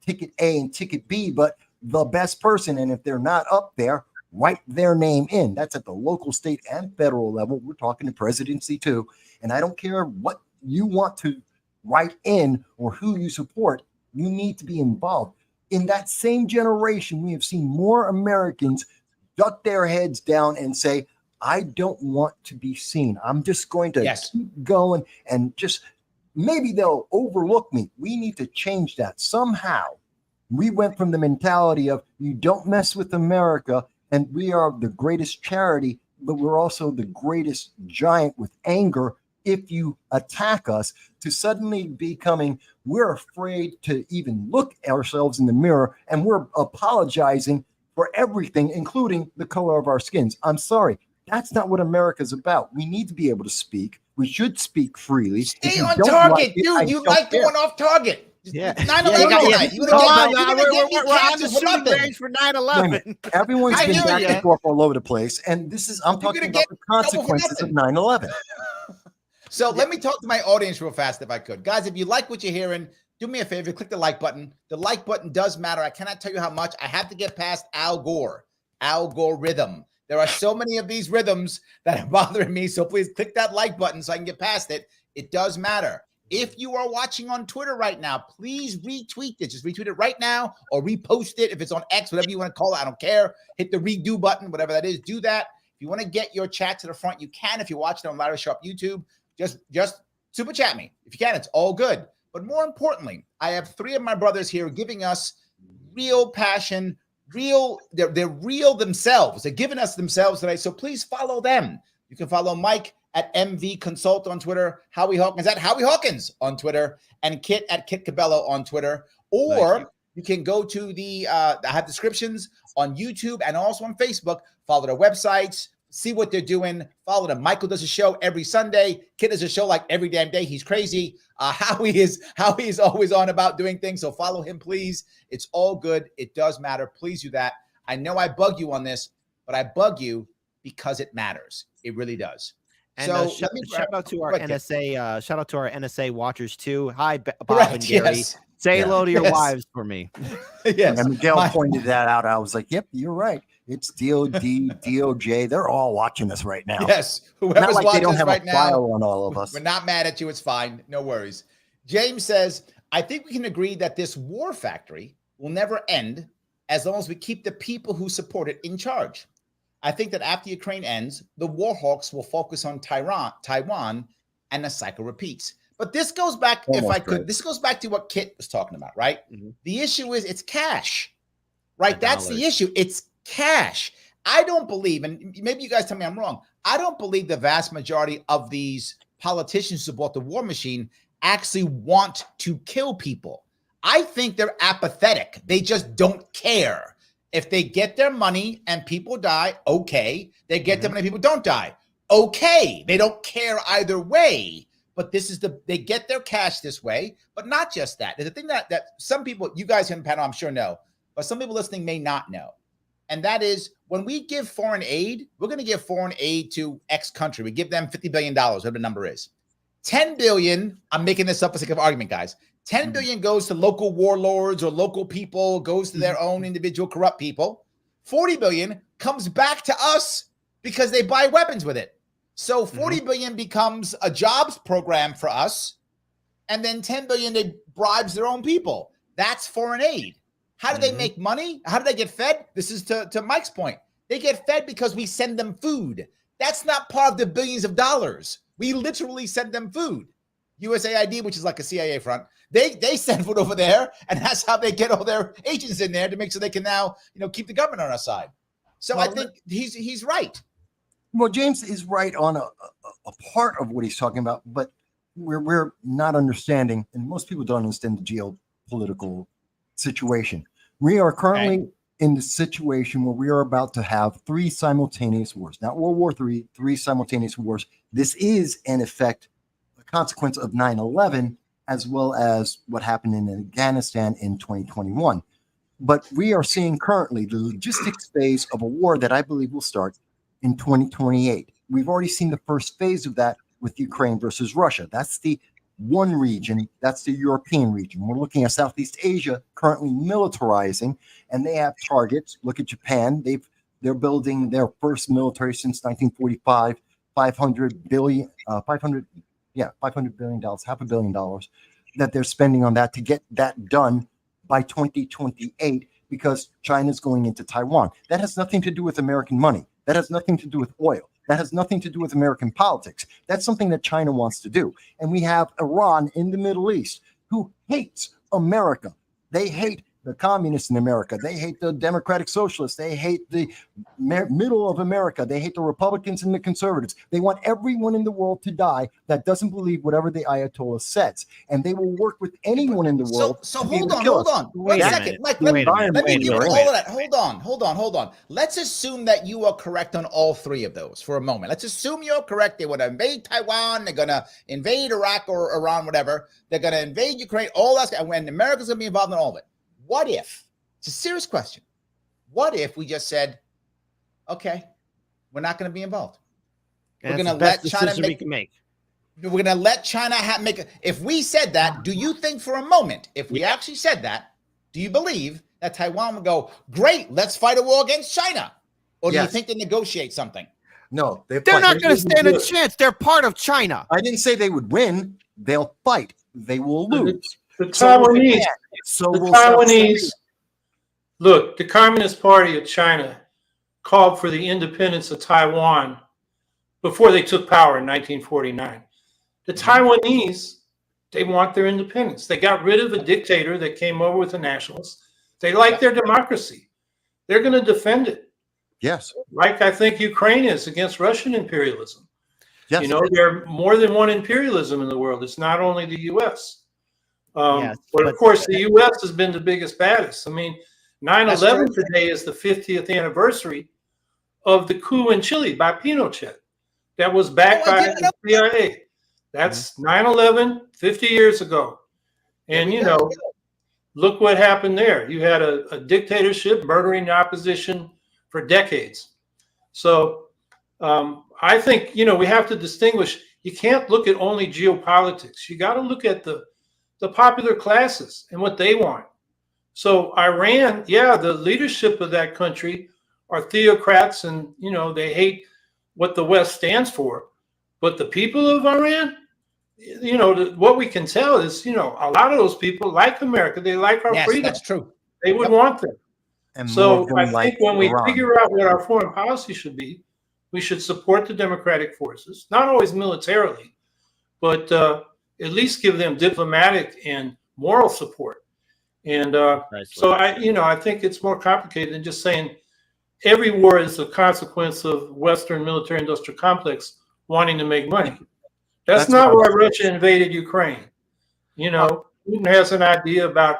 ticket A and ticket B, but the best person. And if they're not up there, write their name in. That's at the local, state, and federal level. We're talking to presidency too. And I don't care what you want to write in or who you support, you need to be involved. In that same generation, we have seen more Americans duck their heads down and say, I don't want to be seen. I'm just going to keep going and just maybe they'll overlook me. We need to change that somehow. We went from the mentality of you don't mess with America, and we are the greatest charity, but we're also the greatest giant with anger if you attack us, to suddenly becoming we're afraid to even look at ourselves in the mirror, and we're apologizing for everything, including the color of our skins. I'm sorry. That's not what America's about. We need to be able to speak. We should speak freely.
Stay on target, dude. You like going off target.
Yeah.
9/11.
We're on the shooting range for 9/11.
Everyone's been back and forth all over the place. And this is, I'm talking about the consequences of 9/11.
So let me talk to my audience real fast if I could. Guys, if you like what you're hearing, do me a favor, click the like button. The like button does matter. I cannot tell you how much. I have to get past Al Gore, algorithm. There are so many of these rhythms that are bothering me. So please click that like button so I can get past it. It does matter. If you are watching on Twitter right now, please retweet it. Just retweet it right now or repost it. If it's on X, whatever you want to call it, I don't care. Hit the redo button, whatever that is. Do that. If you want to get your chat to the front, you can. If you're watching on Larry Sharpe YouTube, just super chat me. If you can, it's all good. But more importantly, I have 3 of my brothers here giving us real passion, they're real themselves. They're giving us themselves today. So please follow them. You can follow Mike at MV Consult on Twitter, Howie Hawkins at Howie Hawkins on Twitter, and Kit at Kit Cabello on Twitter. Or you can go to I have descriptions on YouTube and also on Facebook. Follow their websites, see what they're doing. Follow them. Michael does a show every Sunday. Kit does a show like every damn day. He's crazy. Howie is always on about doing things. So follow him, please. It's all good. It does matter. Please do that. I know I bug you on this, but I bug you because it matters. It really does.
And
so
shout out to our NSA. Shout out to our NSA watchers too. Hi, Bob
Correct,
and Gary.
yes.
Say hello to your wives for me.
Yes.
And Miguel pointed that out. I was like, "Yep, you're right. It's DOD, DOJ. They're all watching us right now."
Yes. Whoever's
like
watching
they don't
us
have
right
a
now,
file on all of us.
we're not mad at you. It's fine. No worries. James says, I think we can agree that this war factory will never end as long as we keep the people who support it in charge. I think that after Ukraine ends, the war hawks will focus on Taiwan, and the cycle repeats. But this goes back, this goes back to what Kit was talking about, right? Mm-hmm. The issue is it's cash, right? That's the issue. It's cash. I don't believe, and maybe you guys tell me I'm wrong, I don't believe the vast majority of these politicians who bought the war machine actually want to kill people. I think they're apathetic. They just don't care. If they get their money and people die, okay. They get their money, people don't die, okay. They don't care either way. But this is they get their cash this way. But not just that. There's a thing that some people, you guys in the panel, I'm sure know, but some people listening may not know. And that is when we give foreign aid, we're going to give foreign aid to X country. We give them $50 billion, whatever the number is. 10 billion, I'm making this up for sake of argument, guys. 10 billion goes to local warlords or local people, goes to their own individual corrupt people. 40 billion comes back to us because they buy weapons with it. So 40 billion becomes a jobs program for us. And then 10 billion, they bribes their own people. That's foreign aid. How do they make money? How do they get fed? This is to Mike's point. They get fed because we send them food. That's not part of the billions of dollars. We literally send them food. USAID, which is like a CIA front, they send food over there, and that's how they get all their agents in there to make sure they can now, keep the government on our side. So I think he's right.
Well, James is right on a part of what he's talking about, but we're not understanding, and most people don't understand the geopolitical situation. We are currently in the situation where we are about to have 3 simultaneous wars, not World War III, 3 simultaneous wars. This is, in effect, a consequence of 9/11, as well as what happened in Afghanistan in 2021. But we are seeing currently the logistics phase of a war that I believe will start in 2028. We've already seen the first phase of that with Ukraine versus Russia. That's the one region, that's the European region. We're looking at Southeast Asia currently militarizing, and they have targets. Look at Japan. They're building their first military since 1945, $500 billion, $500 billion, $500 million that they're spending on that to get that done by 2028 because China's going into Taiwan. That has nothing to do with American money. That has nothing to do with oil. That has nothing to do with American politics. That's something that China wants to do. And we have Iran in the Middle East who hates America. They hate the communists in America. They hate the democratic socialists. They hate the middle of America. They hate the Republicans and the conservatives. They want everyone in the world to die that doesn't believe whatever the Ayatollah says. And they will work with anyone in the world.
So hold on. Wait a second. Mike, let me give all of that. Hold on. Let's assume that you are correct on all 3 of those for a moment. Let's assume you're correct. They would invade Taiwan. They're going to invade Iraq or Iran, whatever. They're going to invade Ukraine, all that. And America's going to be involved in all of it. What if, it's a serious question, what if we just said, okay, we're not going to be involved.
And
we're going to let China
we can make.
we're going to let China make if we said that, do you think for a moment, if we actually said that, do you believe that Taiwan would go, great, let's fight a war against China? Or do you think they negotiate something?
No,
they're not going to stand a chance. They're part of China.
I didn't say they would win. They'll fight. They will lose.
The Taiwanese, look, the Communist Party of China called for the independence of Taiwan before they took power in 1949. The Taiwanese, they want their independence. They got rid of a dictator that came over with the nationalists. They like their democracy. They're going to defend it.
Yes.
Like I think Ukraine is against Russian imperialism.
Yes.
You know, there are more than one imperialism in the world. It's not only the U.S. But of course, the U.S. has been the biggest, baddest. I mean, 9/11 today is the 50th anniversary of the coup in Chile by Pinochet that was backed by the CIA. That's 9/11, 50 years ago. And, you know, look what happened there. You had a dictatorship murdering the opposition for decades. So I think, you know, we have to distinguish. You can't look at only geopolitics. You got to look at the popular classes and what they want. So Iran, the leadership of that country are theocrats and, you know, they hate what the West stands for. But the people of Iran, you know, what we can tell is, you know, a lot of those people like America. They like our freedom.
That's true.
They would want them.
And
so I think when we figure out what our foreign policy should be, we should support the democratic forces, not always militarily, but at least give them diplomatic and moral support. And so I think it's more complicated than just saying every war is a consequence of Western military industrial complex wanting to make money. That's not why Russia invaded Ukraine. You know, Putin has an idea about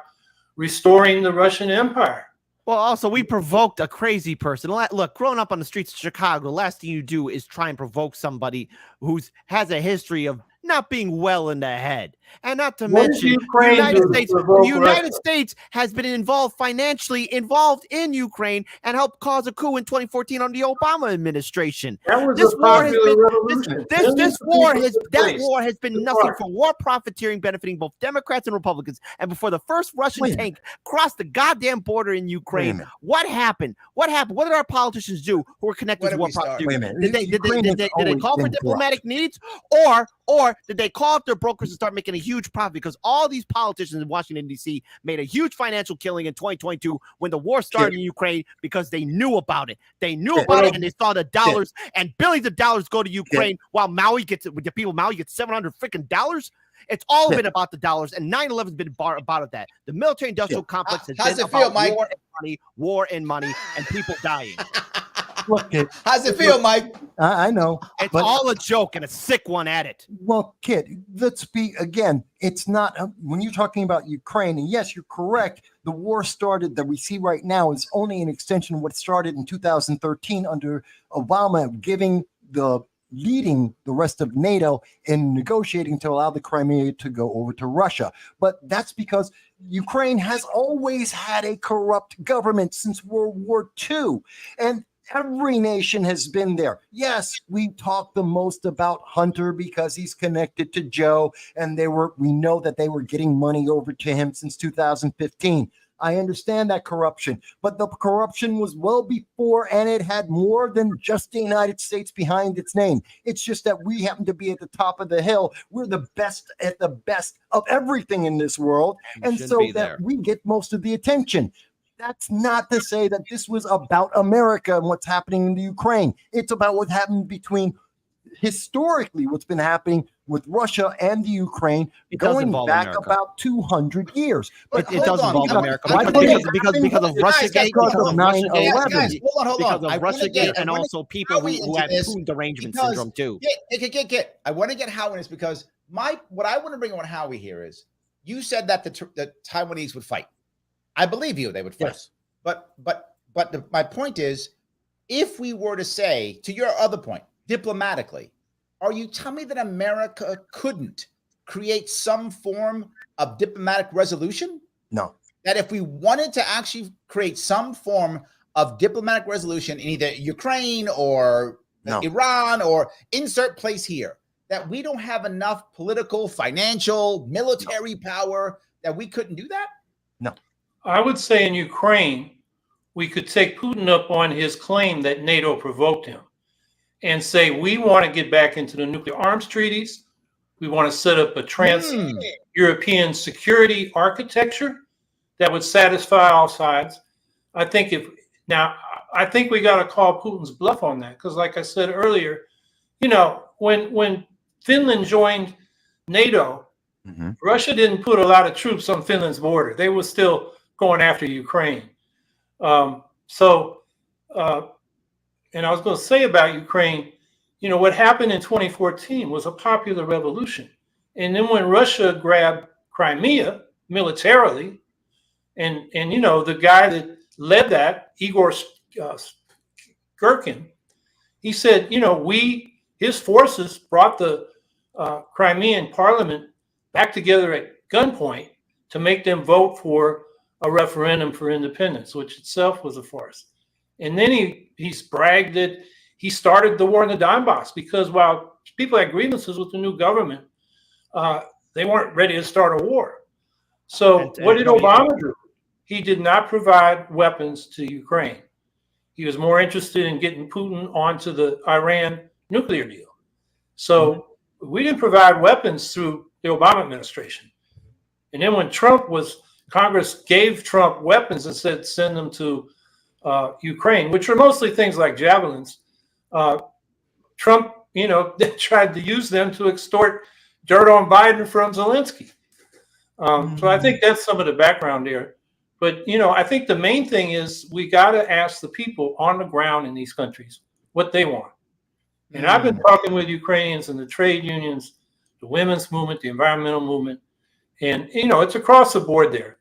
restoring the Russian Empire.
Well, also, we provoked a crazy person. Look, growing up on the streets of Chicago, the last thing you do is try and provoke somebody who has a history of not being well in the head. And not to mention, the United States has been financially involved in Ukraine and helped cause a coup in 2014 under the Obama administration.
That was revolution.
That war has been nothing for war profiteering, benefiting both Democrats and Republicans. And before the first Russian tank crossed the goddamn border in Ukraine, what happened? What did our politicians do who were connected to war profiteering? Did they call for diplomatic needs, or did they call up their brokers and start making a huge profit? Because all these politicians in Washington, D.C. made a huge financial killing in 2022 when the war started in Ukraine because they knew about it. They knew about it, and they saw the dollars and billions of dollars go to Ukraine while Maui gets $700 freaking dollars. It's all been about the dollars, and 9/11 has been about that. The military-industrial complex has been about war and money, and people dying.
Look, Kit,
how's it feel, Mike?
I know.
It's all a joke and a sick one at it.
Well, Kit, let's be, again, it's not, when you're talking about Ukraine, and yes, you're correct, the war started that we see right now is only an extension of what started in 2013 under Obama, leading the rest of NATO in negotiating to allow the Crimea to go over to Russia. But that's because Ukraine has always had a corrupt government since World War II. And every nation has been there. Yes, we talk the most about Hunter because he's connected to Joe, and we know that they were getting money over to him since 2015. I understand that corruption, but the corruption was well before, and it had more than just the United States behind its name. It's just that we happen to be at the top of the hill. We're the best at the best of everything in this world, and so that we get most of the attention. That's not to say that this was about America and what's happening in the Ukraine. It's about what happened between historically what's been happening with Russia and the Ukraine going back about 200 years.
But it does involve America because of Russiagate, because of 9/11, because of Russiagate, and also people who have Putin derangement syndrome too.
I want to get Howie in this because what I want to bring on Howie here is you said that the Taiwanese would fight. I believe you; they would fight. Yes. But my point is, if we were to say, to your other point, diplomatically, are you telling me that America couldn't create some form of diplomatic resolution?
No.
That if we wanted to actually create some form of diplomatic resolution in either Ukraine or Iran or insert place here, that we don't have enough political, financial, military power that we couldn't do that?
No.
I would say in Ukraine, we could take Putin up on his claim that NATO provoked him and say, we want to get back into the nuclear arms treaties. We want to set up a trans-European security architecture that would satisfy all sides. I think we got to call Putin's bluff on that, because like I said earlier, when Finland joined NATO, Russia didn't put a lot of troops on Finland's border. They were still going after Ukraine. And I was going to say about Ukraine, what happened in 2014 was a popular revolution. And then when Russia grabbed Crimea militarily, and the guy that led that, Igor Girkin, he said, his forces brought the Crimean parliament back together at gunpoint to make them vote for a referendum for independence, which itself was a farce. And then he's bragged that he started the war in the Donbass, because while people had grievances with the new government, they weren't ready to start a war. So what did Obama do? He did not provide weapons to Ukraine. He was more interested in getting Putin onto the Iran nuclear deal. So we didn't provide weapons through the Obama administration. And then when Congress gave Trump weapons and said, send them to Ukraine, which were mostly things like javelins, Trump, tried to use them to extort dirt on Biden from Zelensky. So I think that's some of the background there. But, I think the main thing is we got to ask the people on the ground in these countries what they want. And I've been talking with Ukrainians and the trade unions, the women's movement, the environmental movement, and, it's across the board there.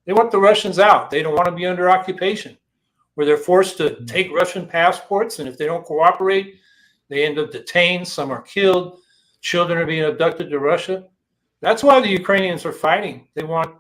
They want the Russians out. They don't want to be under occupation, where they're forced to take Russian passports. And if they don't cooperate, they end up detained. Some are killed. Children are being abducted to Russia. That's why the Ukrainians are fighting. They want.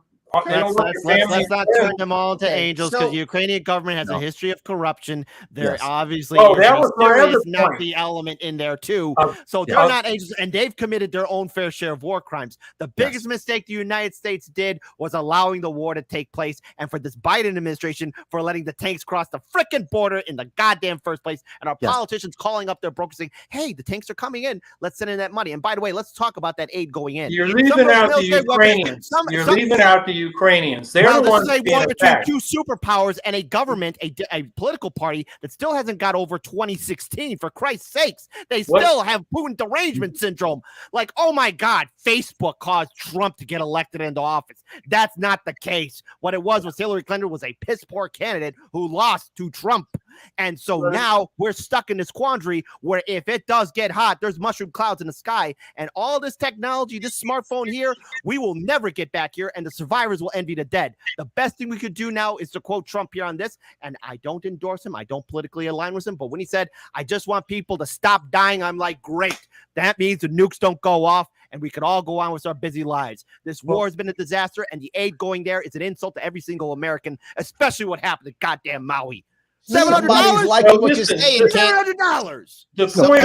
Let's not turn them all into angels, because the Ukrainian government has a history of corruption. There obviously is not the element in there too. So they're not angels, and they've committed their own fair share of war crimes. The biggest mistake the United States did was allowing the war to take place, and for this Biden administration for letting the tanks cross the freaking border in the goddamn first place, and our politicians calling up their brokers saying, hey, the tanks are coming in, let's send in that money. And by the way, let's talk about that aid going in.
You're leaving out the Ukrainians. You're leaving out the Ukrainians. They're the ones being attacked.
Between two superpowers and a government, a political party that still hasn't got over 2016. For Christ's sakes, they still have Putin derangement syndrome. Like, oh my God, Facebook caused Trump to get elected into office. That's not the case. What it was Hillary Clinton was a piss poor candidate who lost to Trump. And so now we're stuck in this quandary where if it does get hot, there's mushroom clouds in the sky, and all this technology, this smartphone here, we will never get back here, and the survivors will envy the dead. The best thing we could do now is to quote Trump here on this, and I don't endorse him. I don't politically align with him, but when he said, I just want people to stop dying, I'm like, great. That means the nukes don't go off, and we could all go on with our busy lives. This war has been a disaster, and the aid going there is an insult to every single American, especially what happened to goddamn Maui. $700,
like what you're saying.
$700.
The point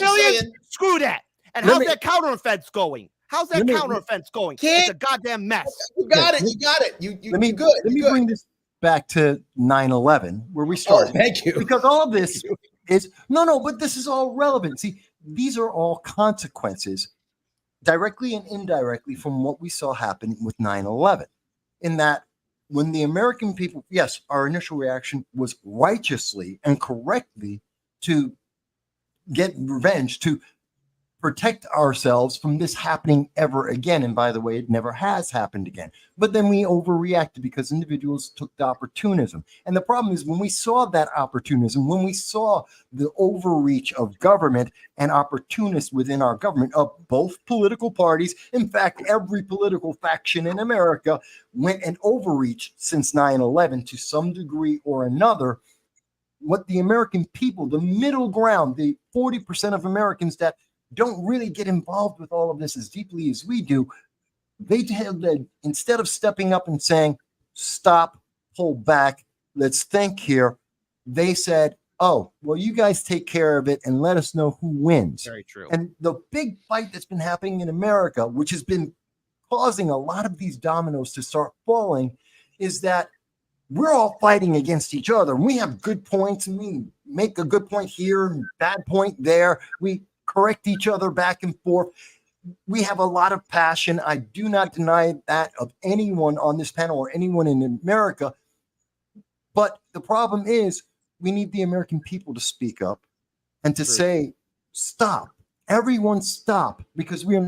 millions? Screw that. And how's that counteroffense going? How's that counteroffense going? It's a goddamn mess.
You got it. You got it.
Let me bring this back to 9/11, where we started.
Oh, thank you.
Because all of this is but this is all relevant. See, these are all consequences, directly and indirectly, from what we saw happen with 9/11. In that, when the American people, yes, our initial reaction was righteously and correctly to get revenge, to protect ourselves from this happening ever again. And by the way, it never has happened again. But then we overreacted because individuals took the opportunism. And the problem is, when we saw that opportunism, when we saw the overreach of government and opportunists within our government of both political parties, in fact, every political faction in America went and overreached since 9/11 to some degree or another. What the American people, the middle ground, the 40% of Americans that don't really get involved with all of this as deeply as we do, they had, instead of stepping up and saying, stop, pull back, let's think here, they said, oh, well, you guys take care of it and let us know who wins.
Very true.
And the big fight that's been happening in America, which has been causing a lot of these dominoes to start falling, is that we're all fighting against each other. We have good points and we make a good point here and bad point there. We correct each other back and forth. We have a lot of passion. I do not deny that of anyone on this panel or anyone in America. But the problem is we need the American people to speak up and to say, stop. Everyone stop, because we have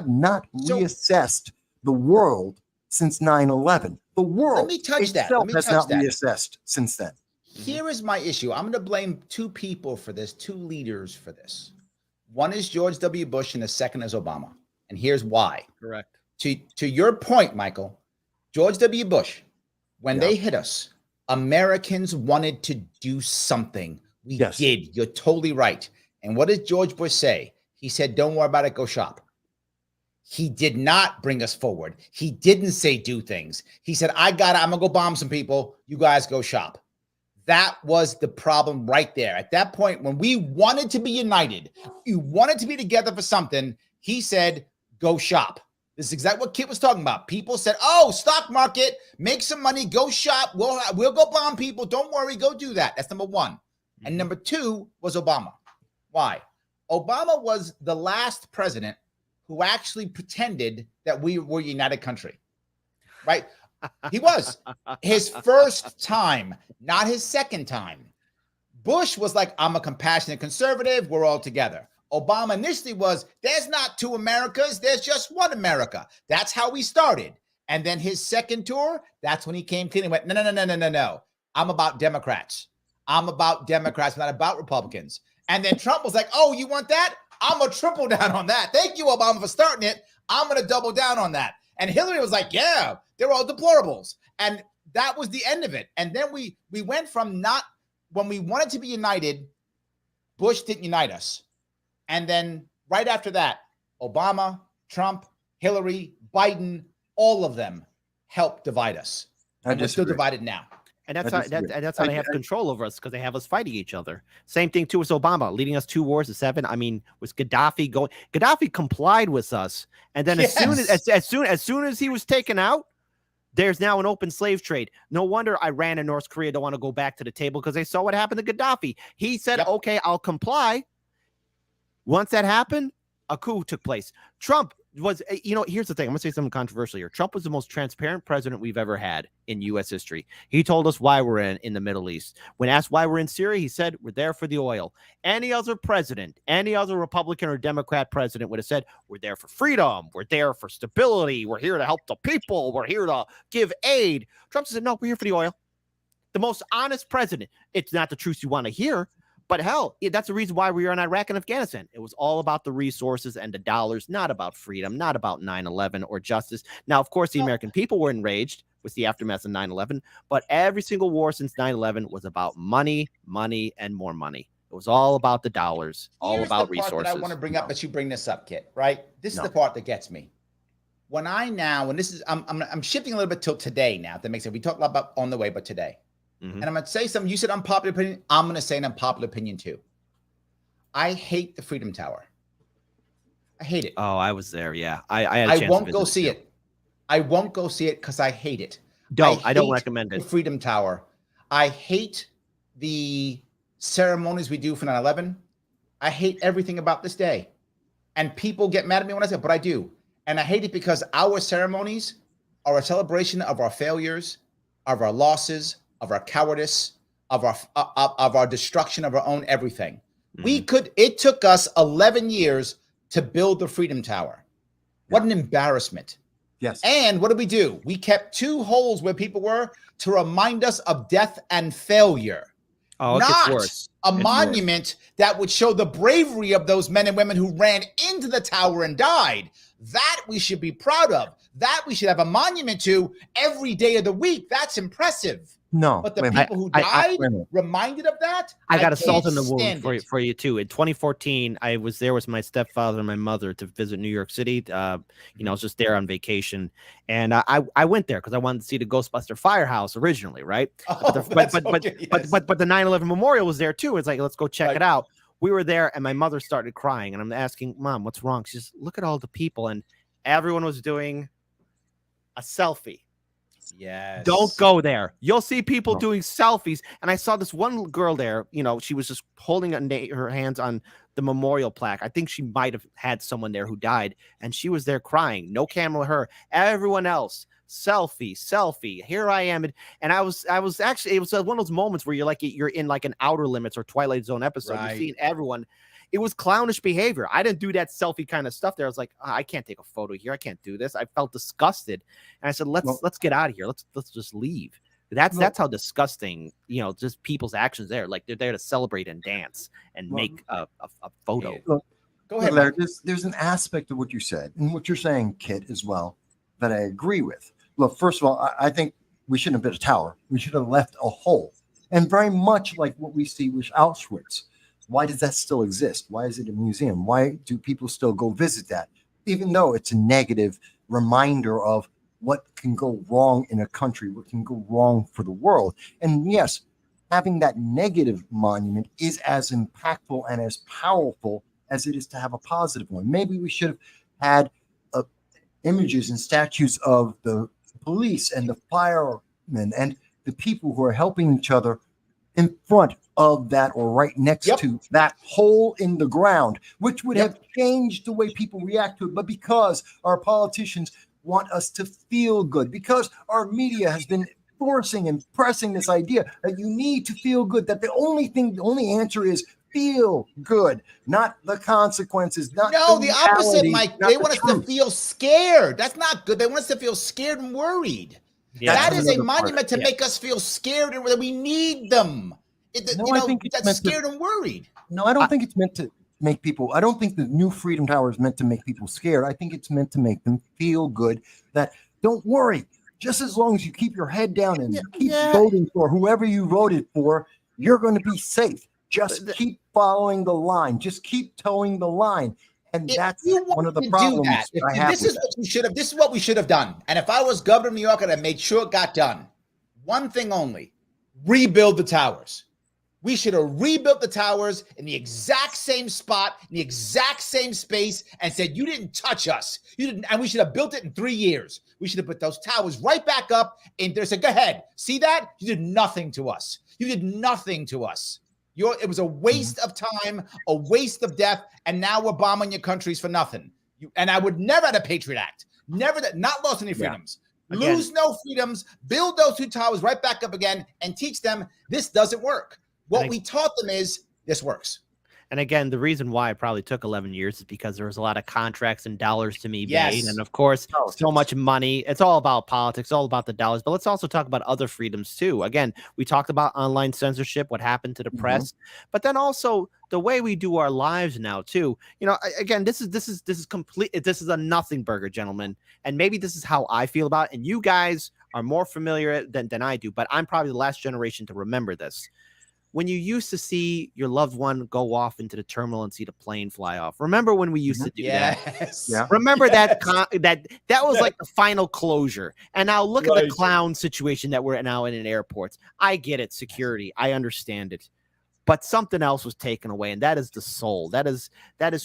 not reassessed the world since 9/11. The world
Let me touch that.
itself has not reassessed since then.
Here is my issue. I'm going to blame two people for this, two leaders for this. One is George W. Bush and the second is Obama. And here's why.
Correct.
To your point, Michael, George W. Bush, when they hit us, Americans wanted to do something. We did. You're totally right. And what did George Bush say? He said, don't worry about it, go shop. He did not bring us forward. He didn't say do things. He said, I'm going to go bomb some people. You guys go shop. That was the problem right there. At that point, when we wanted to be united, you wanted to be together for something, he said, go shop. This is exactly what Kit was talking about. People said, oh, stock market, make some money, go shop. We'll go bomb people. Don't worry, go do that. That's number one. And number two was Obama. Why? Obama was the last president who actually pretended that we were a united country, right? He was. His first time, not his second time. Bush was like, I'm a compassionate conservative. We're all together. Obama initially was, there's not two Americas. There's just one America. That's how we started. And then his second tour, that's when he came clean and went, no. I'm about Democrats. I'm about Democrats, not about Republicans. And then Trump was like, oh, you want that? I'm going to triple down on that. Thank you, Obama, for starting it. I'm going to double down on that. And Hillary was like, yeah, they're all deplorables. And that was the end of it. And then we went from not, when we wanted to be united, Bush didn't unite us. And then right after that, Obama, Trump, Hillary, Biden, all of them helped divide us. And we're still divided now.
And that's how they have control over us, because they have us fighting each other. Same thing too with Obama, leading us 2 wars to 7. I mean, was Gaddafi going? Gaddafi complied with us, and then as soon as he was taken out, there's now an open slave trade. No wonder Iran and North Korea don't want to go back to the table, because they saw what happened to Gaddafi. He said, "Okay, I'll comply." Once that happened, a coup took place. Trump was, here's the thing. I'm going to say something controversial here. Trump was the most transparent president we've ever had in U.S. history. He told us why we're in the Middle East. When asked why we're in Syria, he said, we're there for the oil. Any other president, any other Republican or Democrat president would have said, we're there for freedom. We're there for stability. We're here to help the people. We're here to give aid. Trump said, no, we're here for the oil. The most honest president. It's not the truth you want to hear. But hell, that's the reason why we were in Iraq and Afghanistan. It was all about the resources and the dollars, not about freedom, not about 9/11 or justice. Now, of course, the American people were enraged with the aftermath of 9/11, but every single war since 9/11 was about money, and more money. It was all about the dollars, all about resources.
I want to bring up, but you bring this up, Kit, right? This is the part that gets me. I'm shifting a little bit till today now. That makes sense. We talked a lot about on the way, but today. And I'm going to say something. You said unpopular opinion. I'm going to say an unpopular opinion too. I hate the Freedom Tower. I hate it.
Oh, I was there. Yeah. I
won't go see it. I won't go see it because I hate it.
I don't recommend it.
The Freedom Tower. I hate the ceremonies we do for 9/11. I hate everything about this day. And people get mad at me when I say it, but I do. And I hate it because our ceremonies are a celebration of our failures, of our losses, of our cowardice, of our destruction of our own everything. It took us 11 years to build the Freedom Tower. What an embarrassment.
Yes.
And what did we do? We kept 2 holes where people were to remind us of death and failure.
Oh,
not a monument that would show the bravery of those men and women who ran into the tower and died. That we should be proud of. That we should have a monument to every day of the week. That's impressive.
No,
But the
wait a minute.
people who
I-
died
wait a minute.
reminded of that.
I got a
can't
salt in the wound
stand
for
it.
for you too. In 2014, I was there with my stepfather and my mother to visit New York City. I was just there on vacation, and I went there because I wanted to see the Ghostbuster Firehouse originally, right?
Oh,
but
that's
the
okay, yes.
the 9/11 memorial was there too. It's like, let's go check
Right.
it out. We were there, and my mother started crying, and I'm asking, Mom, what's wrong? She says, look at all the people, and everyone was doing a selfie.
Yes.
Don't go there. You'll see people
No.
doing selfies. And I saw this one girl there. She was just holding her hands on the memorial plaque. I think she might have had someone there who died, and she was there crying. No camera with her. Everyone else, selfie. Here I am, and I was actually. It was one of those moments where you're in like an Outer Limits or Twilight Zone episode.
Right.
You're seeing everyone. It was clownish behavior. I didn't do that selfie kind of stuff there. I was like, I can't take a photo here. I can't do this. I felt disgusted. And I said, let's get out of here. Let's just leave. That's how disgusting, just people's actions there. Like they're there to celebrate and dance and make a photo.
Look,
Go ahead,
Larry,
Mike.
there's an aspect of what you said and what you're saying, Kit, as well, that I agree with. Look, first of all, I think we shouldn't have built a tower. We should have left a hole. And very much like what we see with Auschwitz. Why does that still exist? Why is it a museum? Why do people still go visit that? Even though it's a negative reminder of what can go wrong in a country, what can go wrong for the world. And yes, having that negative monument is as impactful and as powerful as it is to have a positive one. Maybe we should have had images and statues of the police and the firemen and the people who are helping each other in front of that or right next to that hole in the ground, which would have changed the way people react to it. But because our politicians want us to feel good, because our media has been forcing and pressing this idea that you need to feel good, that the only answer is feel good, not the consequences.
The opposite, Mike. They want us to feel scared. That's not good. They want us to feel scared and worried.
Yeah,
that is a monument to make us feel scared and that we need them.
I think
that's scared and worried.
No, I don't think it's meant to make people. I don't think the new Freedom Tower is meant to make people scared. I think it's meant to make them feel good. That don't worry. Just as long as you keep your head down and keep voting for whoever you voted for, you're going to be safe. Just keep following the line. Just keep towing the line. And that's one of the problems I have.
This is what we should have done. And if I was governor of New York, I'd have made sure it got done. One thing only: rebuild the towers. We should have rebuilt the towers in the exact same spot, in the exact same space, and said, you didn't touch us. You didn't, and we should have built it in 3 years. We should have put those towers right back up. And they said, go ahead. See that? You did nothing to us. You did nothing to us. It was a waste of time, a waste of death, and now we're bombing your countries for nothing. And I would never have a Patriot Act. Never that, not lost any freedoms.
Again.
Lose no freedoms, build those two towers right back up again, and teach them this doesn't work. What we taught them is this works.
And again, the reason why it probably took 11 years is because there was a lot of contracts and dollars to be made. And of course, so much money. It's all about politics, all about the dollars. But let's also talk about other freedoms too. Again, we talked about online censorship, what happened to the press, but then also the way we do our lives now too. Again, this is complete. This is a nothing burger, gentlemen. And maybe this is how I feel about it. And you guys are more familiar than I do, but I'm probably the last generation to remember this. When you used to see your loved one go off into the terminal and see the plane fly off. Remember when we used to do that?
Yeah.
Remember that was like the final closure. And now look at the clown situation that we're now in airports. I get it, security. I understand it. But something else was taken away, and that is the soul. That is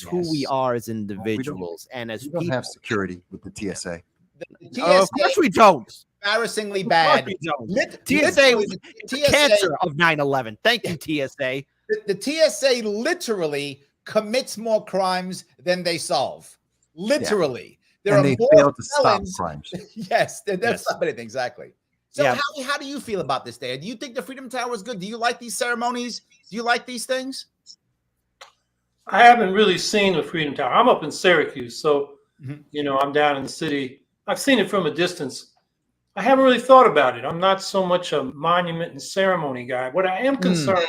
who we are as individuals and as people.
We don't have security with the TSA.
The TSA
of course we don't.
Embarrassingly bad.
TSA was the cancer of 9/11. Thank you, TSA.
The TSA literally commits more crimes than they solve. Literally.
There are more fail to stop crimes.
Yes, they're stopping it, exactly. So how do you feel about this day? Do you think the Freedom Tower is good? Do you like these ceremonies? Do you like these things?
I haven't really seen the Freedom Tower. I'm up in Syracuse, so I'm down in the city. I've seen it from a distance. I haven't really thought about it. I'm not so much a monument and ceremony guy. What I am concerned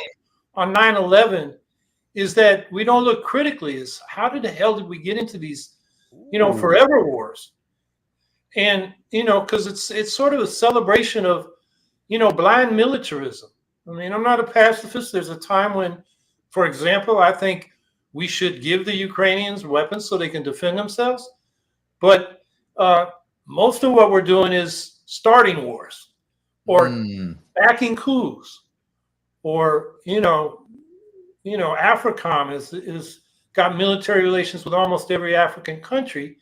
on 9/11 is that we don't look critically as how the hell did we get into these, forever wars? And, because it's sort of a celebration of, blind militarism. I mean, I'm not a pacifist. There's a time when, for example, I think we should give the Ukrainians weapons so they can defend themselves. But most of what we're doing is starting wars or backing coups, or AFRICOM is got military relations with almost every African country,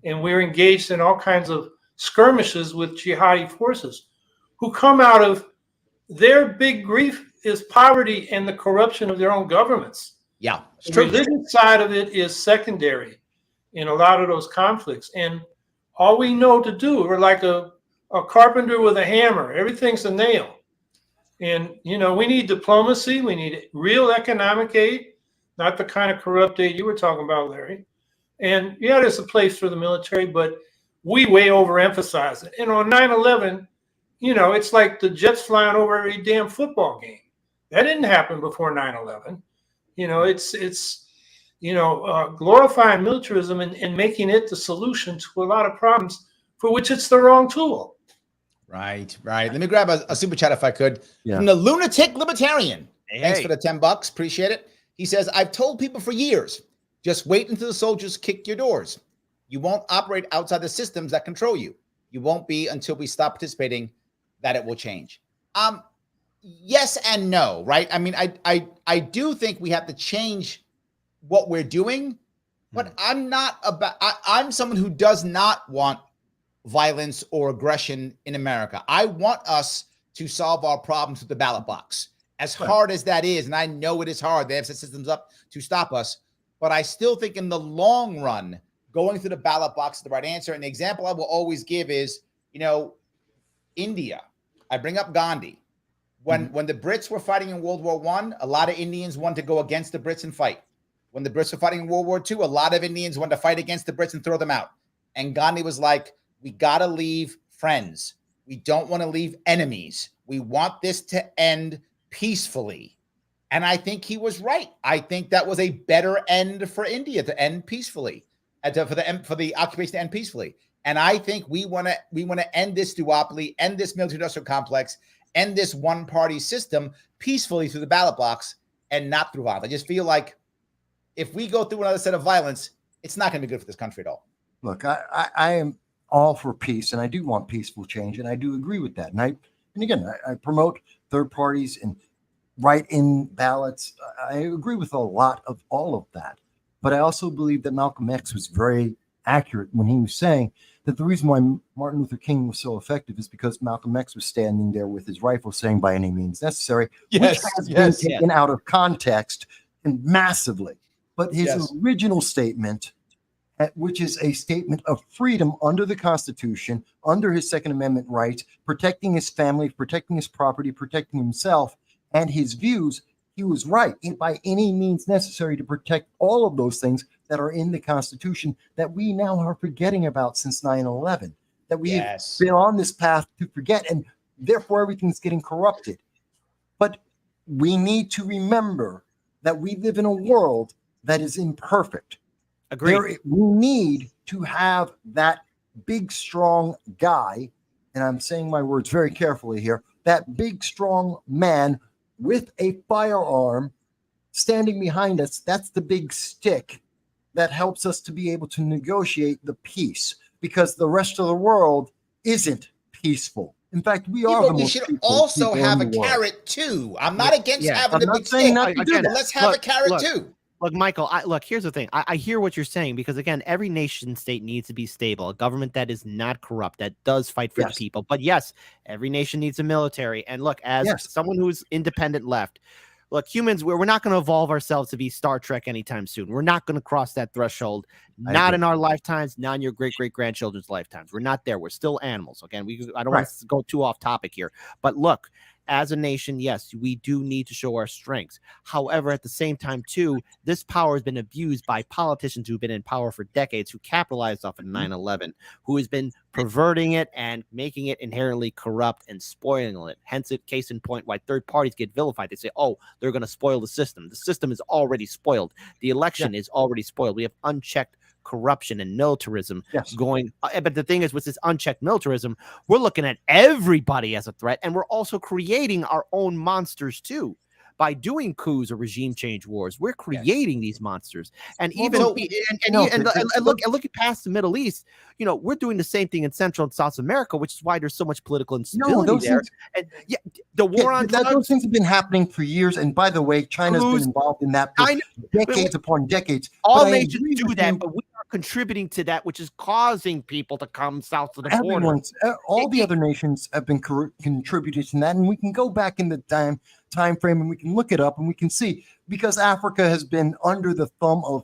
and we're engaged in all kinds of skirmishes with jihadi forces who come out of their big grief is poverty and the corruption of their own governments.
Yeah, it's
the
true.
religious side of it is secondary in a lot of those conflicts. And all we know to do, we're like a carpenter with a hammer. Everything's a nail. And, we need diplomacy. We need real economic aid, not the kind of corrupt aid you were talking about, Larry. And yeah, there's a place for the military, but we way overemphasize it. And on 9/11, it's like the jets flying over every damn football game. That didn't happen before 9/11. It's glorifying militarism and making it the solution to a lot of problems for which it's the wrong tool.
Right. Let me grab a super chat if I could.
Yeah.
From the Lunatic Libertarian.
Hey.
Thanks for the $10. Appreciate it. He says, I've told people for years, just wait until the soldiers kick your doors. You won't operate outside the systems that control you. You won't be until we stop participating that it will change. Yes and no, right? I mean, I do think we have to change what we're doing, but I'm someone who does not want violence or aggression in America. I want us to solve our problems with the ballot box. As hard as that is, and I know it is hard, they have set systems up to stop us, but I still think in the long run, going through the ballot box is the right answer. And the example I will always give is, India. I bring up Gandhi. When the Brits were fighting in World War I, a lot of Indians wanted to go against the Brits and fight. When the Brits were fighting in World War II, a lot of Indians wanted to fight against the Brits and throw them out. And Gandhi was like, we got to leave friends. We don't want to leave enemies. We want this to end peacefully. And I think he was right. I think that was a better end for India, to end peacefully, for the occupation to end peacefully. And I think we want to end this duopoly, end this military-industrial complex, end this one-party system peacefully through the ballot box and not through violence. I just feel like if we go through another set of violence, it's not going to be good for this country at all.
Look, I am all for peace, and I do want peaceful change, and I do agree with that. And again, I promote third parties and write-in ballots. I agree with a lot of all of that. But I also believe that Malcolm X was very accurate when he was saying that the reason why Martin Luther King was so effective is because Malcolm X was standing there with his rifle saying by any means necessary, which has been taken out of context and massively. But his original statement, which is a statement of freedom under the Constitution, under his Second Amendment rights, protecting his family, protecting his property, protecting himself and his views, he was right. By any means necessary to protect all of those things that are in the Constitution that we now are forgetting about since 9/11, that we have been on this path to forget, and therefore everything's getting corrupted. But we need to remember that we live in a world that is imperfect.
Agreed.
We need to have that big, strong guy, and I'm saying my words very carefully here, that big, strong man with a firearm standing behind us. That's the big stick that helps us to be able to negotiate the peace, because the rest of the world isn't peaceful. In fact, we are.
But we should also have a carrot too. I'm not against having the big stick. Let's have a carrot too.
Look, Michael, here's the thing. I hear what you're saying, because, again, every nation state needs to be stable, a government that is not corrupt, that does fight for the people. But, yes, every nation needs a military. And, look, as someone who's independent left, look, humans, we're not going to evolve ourselves to be Star Trek anytime soon. We're not going to cross that threshold, not in our lifetimes, not in your great-great-grandchildren's lifetimes. We're not there. We're still animals. Again, I don't want to go too off topic here. But, look, as a nation, yes, we do need to show our strengths. However, at the same time, too, this power has been abused by politicians who've been in power for decades, who capitalized off of 9/11, who has been perverting it and making it inherently corrupt and spoiling it. Hence, case in point, why third parties get vilified. They say, oh, they're going to spoil the system. The system is already spoiled. The election is already spoiled. We have unchecked corruption and militarism
Yes.
going. But the thing is, with this unchecked militarism, we're looking at everybody as a threat, and we're also creating our own monsters too. By doing coups or regime change wars, we're creating these monsters. And even look at past the Middle East, you know, we're doing the same thing in Central and South America, which is why there's so much political instability there. And the war on drugs,
those things have been happening for years. And by the way, China's been involved in that for decades upon decades.
All nations do that, but we are contributing to that, which is causing people to come south of the border.
All the other nations have been contributed to that, and we can go back in the time frame and we can look it up and we can see, because Africa has been under the thumb of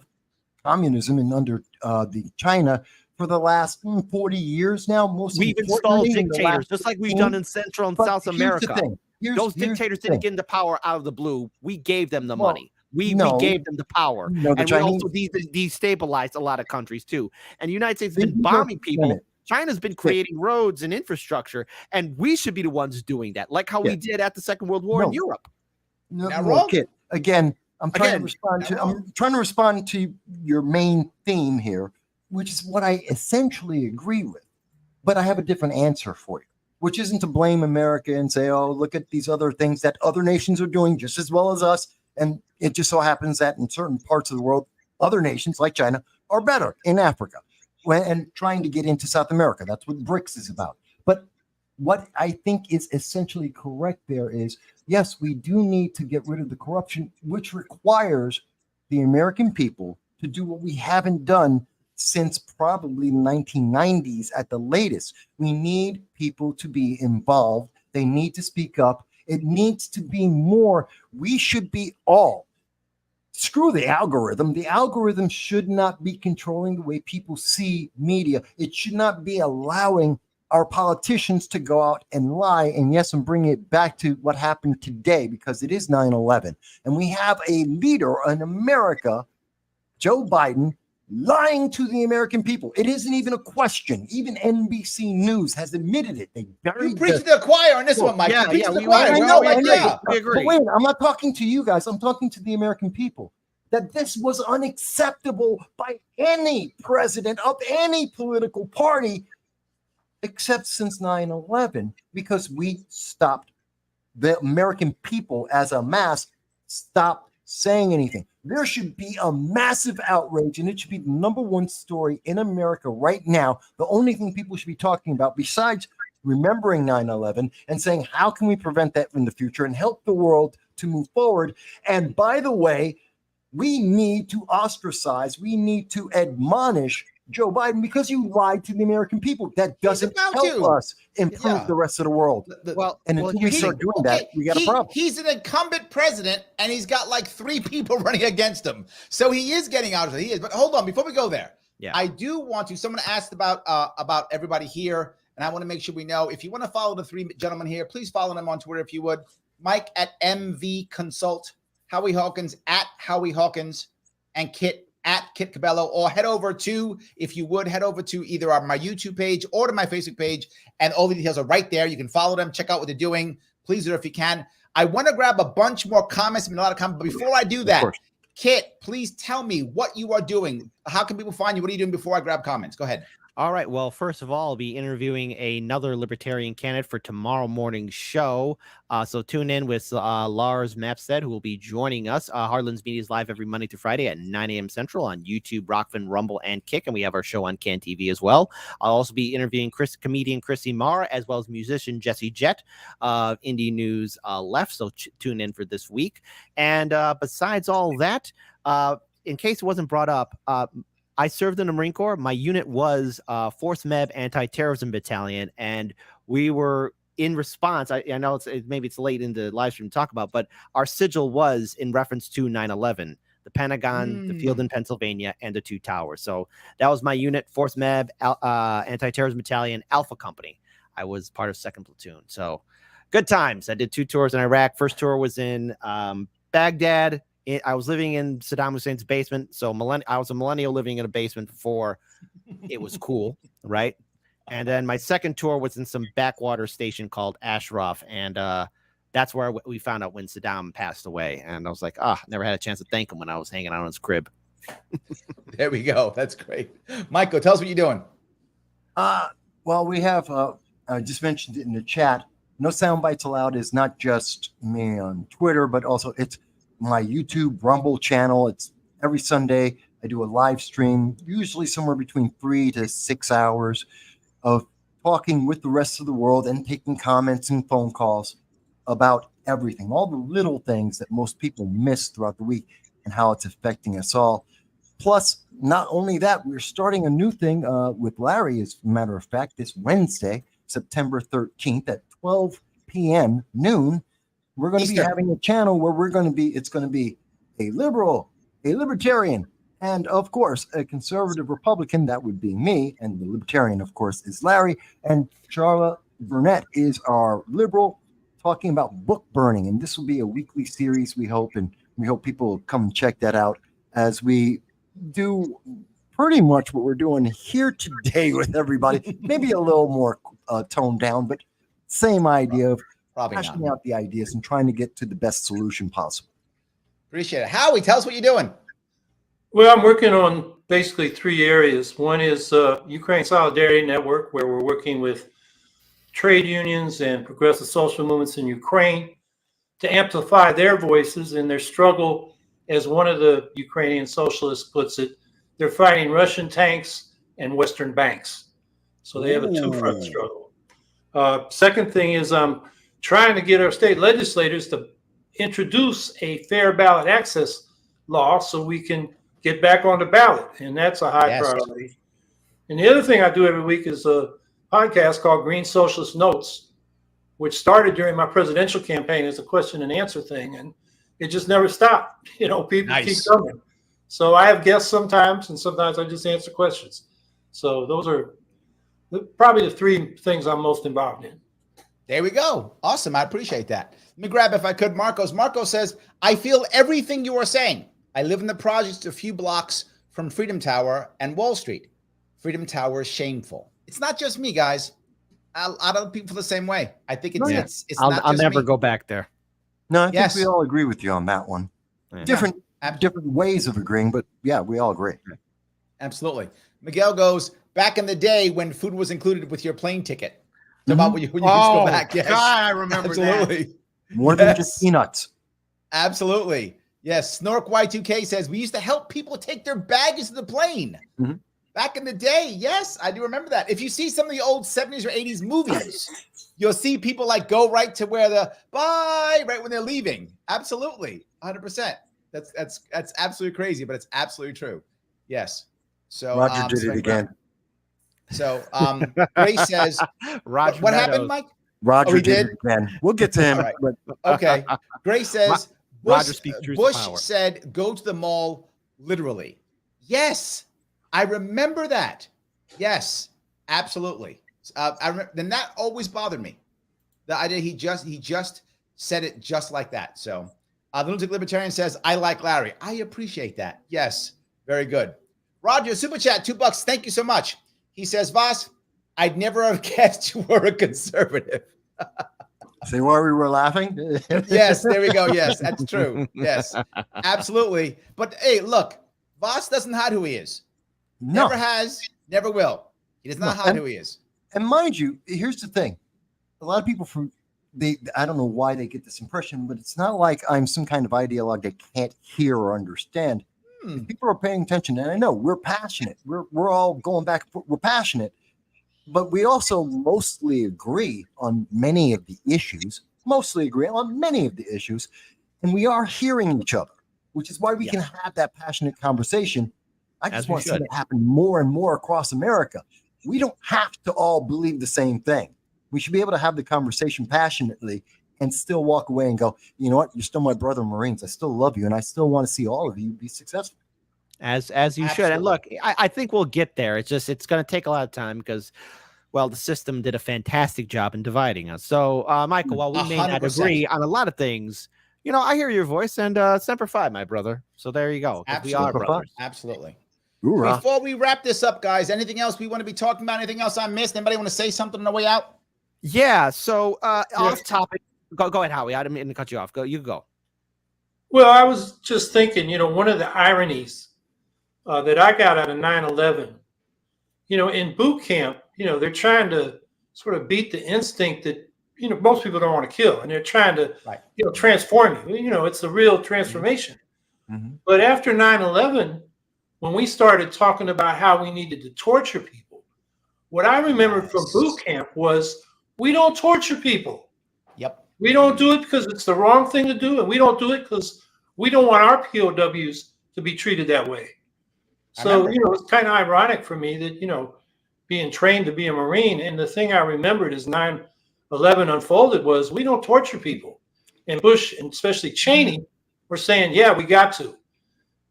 communism and under the China for the last 40 years now.
We've installed dictators, just like we've done in Central and South America. Those dictators didn't get into power out of the blue. We gave them the money. We gave them the power. And we also destabilized a lot of countries too. And the United States has been bombing people. China's been creating roads and infrastructure, and we should be the ones doing that, like how we did at the Second World War in Europe.
Kit, again, I'm trying to respond to your main theme here, which is what I essentially agree with, but I have a different answer for you, which isn't to blame America and say, oh, look at these other things that other nations are doing just as well as us. And it just so happens that in certain parts of the world, other nations like China are better in Africa. And trying to get into South America. That's what BRICS is about. But what I think is essentially correct there is, yes, we do need to get rid of the corruption, which requires the American people to do what we haven't done since probably the 1990s at the latest. We need people to be involved. They need to speak up. It needs to be more. We should be all. Screw the algorithm. The algorithm should not be controlling the way people see media. It should not be allowing our politicians to go out and lie. And yes, I'm bringing it back to what happened today, because it is 9/11. And we have a leader in America, Joe Biden, lying to the American people. It isn't even a question. Even NBC News has admitted it. They
buried to the choir on this one, Mike.
We
agree. But wait, I'm not talking to you guys. I'm talking to the American people. That this was unacceptable by any president of any political party, except since 9/11, because we stopped. The American people as a mass stopped saying anything. There should be a massive outrage, and it should be the number one story in America right now. The only thing people should be talking about, besides remembering 9/11 and saying, how can we prevent that in the future and help the world to move forward? And by the way, we need to ostracize, we need to admonish Joe Biden, because you lied to the American people. That doesn't help us improve the rest of the world. Until we start doing that, we got a problem.
He's an incumbent president, and he's got like 3 people running against him. So he is getting out of it. He is. But hold on, before we go there, I do want to. Someone asked about everybody here, and I want to make sure we know. If you want to follow the 3 gentlemen here, please follow them on Twitter if you would. Mike at MV Consult, Howie Hawkins at Howie Hawkins, and Kit at Kit Cabello, or head over to either my YouTube page or to my Facebook page, and all the details are right there. You can follow them, check out what they're doing. Please do it if you can. I want to grab a bunch more comments. I mean, a lot of comments, but before I do that, Kit, please tell me what you are doing. How can people find you? What are you doing before I grab comments? Go ahead.
All right. Well, first of all, I'll be interviewing another libertarian candidate for tomorrow morning's show. So tune in with Lars Mapstead, who will be joining us. Heartlands Media is live every Monday through Friday at 9 a.m. Central on YouTube, Rockfin, Rumble, and Kick. And we have our show on Can TV as well. I'll also be interviewing comedian Chrissy Marr, as well as musician Jesse Jett of Indie News Left. So tune in for this week. And besides all that, in case it wasn't brought up, I served in the Marine Corps. My unit was 4th MEB Anti-Terrorism Battalion, and we were in response. I know maybe it's late in the live stream to talk about, but our sigil was in reference to 9/11, the Pentagon, the field in Pennsylvania, and the 2 towers. So that was my unit, 4th MEB Anti-Terrorism Battalion, Alpha Company. I was part of 2nd Platoon. So good times. I did 2 tours in Iraq. First tour was in Baghdad. I was living in Saddam Hussein's basement. So I was a millennial living in a basement before it was cool, right? And then my second tour was in some backwater station called Ashraf. And that's where we found out when Saddam passed away. And I was like, never had a chance to thank him when I was hanging out in his crib.
There we go. That's great. Michael, tell us what you're doing.
Well, we have, I just mentioned it in the chat. No Sound Bites Allowed is not just me on Twitter, but also it's my YouTube Rumble channel. It's every Sunday. I do a live stream, usually somewhere between 3 to 6 hours of talking with the rest of the world and taking comments and phone calls about everything, all the little things that most people miss throughout the week and how it's affecting us all. Plus, not only that, we're starting a new thing with Larry, as a matter of fact, this Wednesday, September 13th at 12 p.m. noon. We're going to be having a channel where it's going to be a liberal, a libertarian, and of course, a conservative Republican. That would be me. And the libertarian, of course, is Larry. And Charlotte Burnett is our liberal, talking about book burning. And this will be a weekly series, we hope. And we hope people will come and check that out as we do pretty much what we're doing here today with everybody. Maybe a little more toned down, but same idea of hashing out the ideas and trying to get to the best solution possible.
Appreciate it. Howie, tell us what you're doing.
Well, I'm working on basically 3 areas. One is Ukraine Solidarity Network, where we're working with trade unions and progressive social movements in Ukraine to amplify their voices in their struggle. As one of the Ukrainian socialists puts it, they're fighting Russian tanks and Western banks. So they have a two-front struggle. Second thing is I'm trying to get our state legislators to introduce a fair ballot access law so we can get back on the ballot. And that's a high priority. And the other thing I do every week is a podcast called Green Socialist Notes, which started during my presidential campaign as a question and answer thing. And it just never stopped. You know, people keep coming. So I have guests sometimes, and sometimes I just answer questions. So those are probably the 3 things I'm most involved in.
There we go. Awesome. I appreciate that. Let me grab, if I could, Marcos. Marcos says, I feel everything you are saying. I live in the projects a few blocks from Freedom Tower and Wall Street. Freedom Tower is shameful. It's not just me, guys. A lot of people feel the same way. I think it's
I'll never go back there.
No, I think we all agree with you on that one. Yeah. Different ways of agreeing, but yeah, we all agree.
Absolutely. Miguel goes, back in the day when food was included with your plane ticket. About when you used to go back. Yes.
God, I remember that.
More than just peanuts.
Absolutely. Yes. Snork Y2K says, we used to help people take their baggage to the plane. Back in the day. Yes, I do remember that. If you see some of the old 70s or 80s movies, you'll see people like go right to where the bye, right when they're leaving. Absolutely. 100%. That's absolutely crazy, but it's absolutely true. Yes. So
Roger did it again.
So Grace says,
Roger,
what happened, Mike?
Roger did it again. We'll get to him.
Right. Okay. Grace says, Bush
power.
said, go to the mall literally. Yes, I remember that. Yes, absolutely. I remember, then that always bothered me. The idea he just said it just like that. So the Lunatic Libertarian says, I like Larry. I appreciate that. Yes, very good. Roger, super chat, $2. Thank you so much. He says, Vass, I'd never have guessed you were a conservative.
See why we were laughing?
Yes, there we go. Yes, that's true. Yes, absolutely. But hey, look, Vass doesn't hide who he is.
No.
Never has, never will. He does not hide who he is.
And mind you, here's the thing. A lot of people I don't know why they get this impression, but it's not like I'm some kind of ideologue that can't hear or understand. People are paying attention, and I know we're passionate. We're all going back. We're passionate, but we also mostly agree on many of the issues. And we are hearing each other, which is why we can have that passionate conversation. I just want to see it happen more and more across America. We don't have to all believe the same thing. We should be able to have the conversation passionately and still walk away and go, you know what? You're still my brother, Marines. I still love you, and I still want to see all of you be successful.
As you should. And look, I think we'll get there. It's going to take a lot of time because, well, the system did a fantastic job in dividing us. So, Michael, while we may not agree on a lot of things, you know, I hear your voice, and Semper Fi, my brother. So there you go. We are brothers.
Absolutely.
Hoorah.
Before we wrap this up, guys, anything else we want to be talking about? Anything else I missed? Anybody want to say something on the way out?
Yeah. So off topic. Go ahead, Howie. I didn't mean to cut you off. You go.
Well, I was just thinking, you know, one of the ironies that I got out of 9/11. In boot camp, they're trying to sort of beat the instinct that, most people don't want to kill, and they're trying to, transform you. It's a real transformation.
Mm-hmm.
But after 9/11, when we started talking about how we needed to torture people, what I remembered from boot camp was we don't torture people.
Yep.
We don't do it because it's the wrong thing to do, and we don't do it because we don't want our POWs to be treated that way. So, it's kind of ironic for me that, being trained to be a Marine, and the thing I remembered as 9/11 unfolded was we don't torture people. And Bush, and especially Cheney, were saying, yeah, we got to.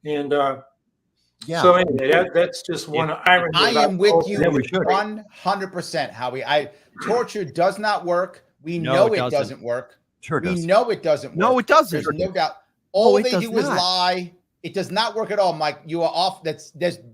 And so anyway, that's just one irony.
I am with you
100%,
Howie. Torture does not work. We know it doesn't work.
Sure does.
We know it doesn't work.
No, it doesn't.
There's no doubt. All they do is lie. It does not work at all, Mike. You are off. The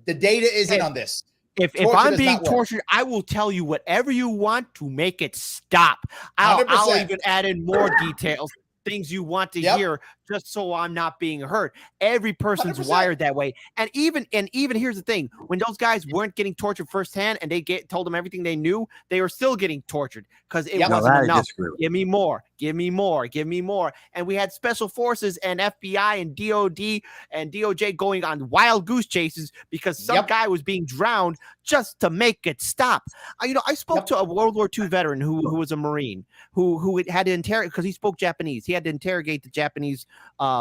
data isn't on this.
If I'm being tortured, I will tell you whatever you want to make it stop. I'll even add in more details, things you want to hear, just so I'm not being hurt. Every person's
100%.
wired that way. And even here's the thing: when those guys weren't getting tortured firsthand, and they told them everything they knew, they were still getting tortured because it wasn't enough. Give me more. Give me more. Give me more. And we had special forces and FBI and DOD and DOJ going on wild goose chases because some guy was being drowned just to make it stop. I spoke to a World War II veteran who was a Marine who had to interrogate because he spoke Japanese. He had to interrogate the Japanese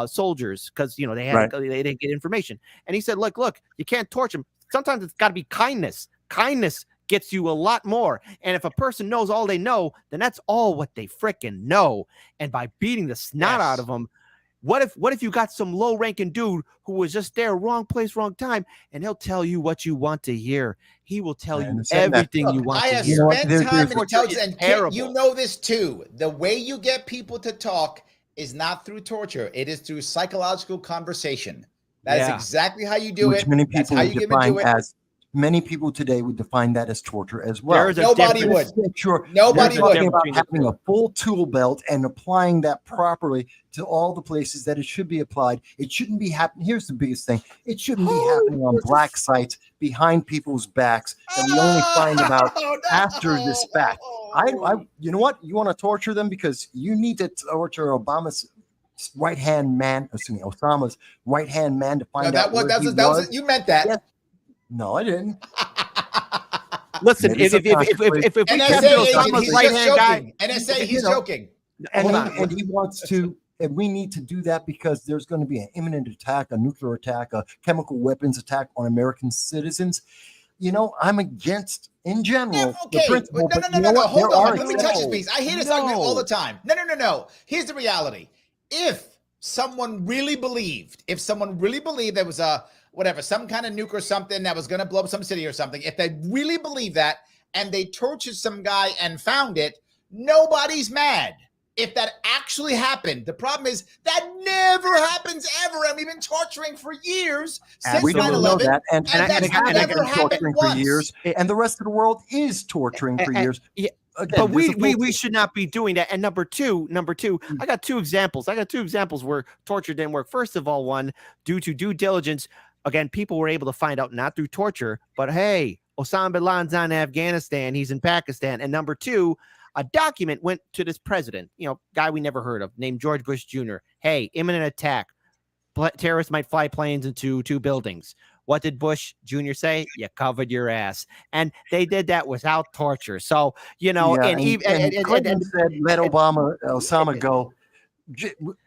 soldiers because they didn't get information. And he said, look, you can't torture them. Sometimes it's got to be kindness. Kindness gets you a lot more. And if a person knows all they know, then that's all what they freaking know. And by beating the snot out of them, what if you got some low-ranking dude who was just there, wrong place, wrong time, and he'll tell you what you want to hear. He will tell you everything you want to hear.
I have spent time in intelligence, and Kit, you know this too. The way you get people to talk is not through torture. It is through psychological conversation. That is exactly how you do it.
Many people many people today would define that as torture as well.
Nobody would.
Nobody would. About having a full tool belt and applying that properly to all the places that it should be applied. It shouldn't be happening. Here's the biggest thing. It shouldn't be happening on black sites behind people's backs that we only find about after this fact. You know what? You want to torture them because you need to torture Obama's right-hand man, Osama's right-hand man to find out where he was.
You meant that.
Yeah. No, I didn't.
Listen, if we capture Osama's right-hand guy,
NSA, he's joking.
And he wants to, and we need to do that because there's going to be an imminent attack, a nuclear attack, a chemical weapons attack on American citizens. I'm against, in general, the principle.
No. Hold on. Let me touch this piece. I hear this argument all the time. No. Here's the reality. If someone really believed there was some kind of nuke or something that was going to blow up some city or something, if they really believe that and they tortured some guy and found it, nobody's mad. If that actually happened, the problem is that never happens ever, and we've been torturing for years since 9/11.
We don't know that, and
that's never happened
for years, and the rest of the world is torturing for years. Again,
but we should not be doing that. And number two, I got two examples. Where torture didn't work. First of all, one, due to due diligence, again, people were able to find out not through torture, but hey, Osama bin Laden's not in Afghanistan, he's in Pakistan. And number two, a document went to this president, guy we never heard of, named George Bush Jr. Hey, imminent attack. Terrorists might fly planes into two buildings. What did Bush Jr. say? You covered your ass. And they did that without torture. So, and
Clinton said, let Osama go.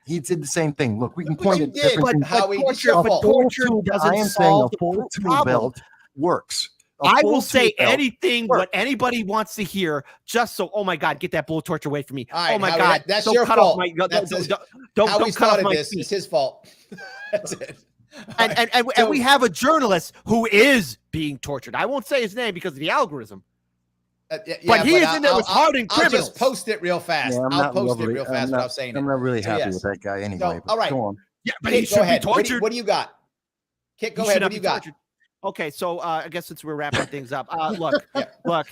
He did the same thing. Look, we can point at different things.
But torture doesn't solve the
full tool belt works.
I will say anything what anybody wants to hear, just so. Oh my God, get that blow torture away from me.
Right,
oh my God,
that's your fault.
Don't cut off my feet.
It's his fault. That's it.
And we have a journalist who is being tortured. I won't say his name because of the algorithm. But he is in there with hardened criminals.
I'll just post it real fast.
Yeah,
I'll post it real fast without saying it.
I'm not really happy with that guy anyway.
All right.
Go on.
Yeah, but he should be tortured.
What do you got? Kit, go ahead. What do you got?
Okay, so I guess since we're wrapping things up, look, sorry,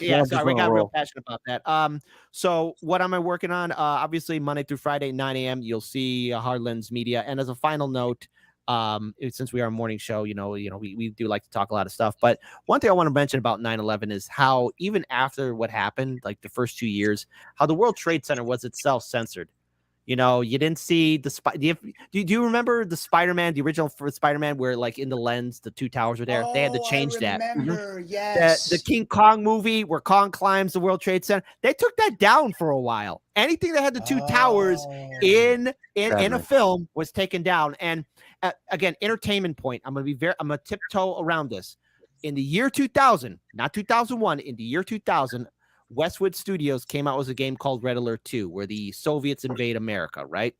we got real passionate about that. So what am I working on? Obviously, Monday through Friday, 9 a.m., you'll see Hardlands Media. And as a final note, Since we are a morning show, we do like to talk a lot of stuff. But one thing I want to mention about 9/11 is how even after what happened, like the first 2 years, how the World Trade Center was itself censored. You didn't see the do you remember the Spider-Man, the original for Spider-Man, where like in the lens the two towers were there? They had to change that.
I remember, yes.
The King Kong movie where Kong climbs the World Trade Center, they took that down for a while. Anything that had the two towers in a film was taken down. And again, entertainment point. I'm gonna tiptoe around this. In the year 2000, not 2001, in the year 2000. Westwood Studios came out with a game called Red Alert 2, where the Soviets invade America, right?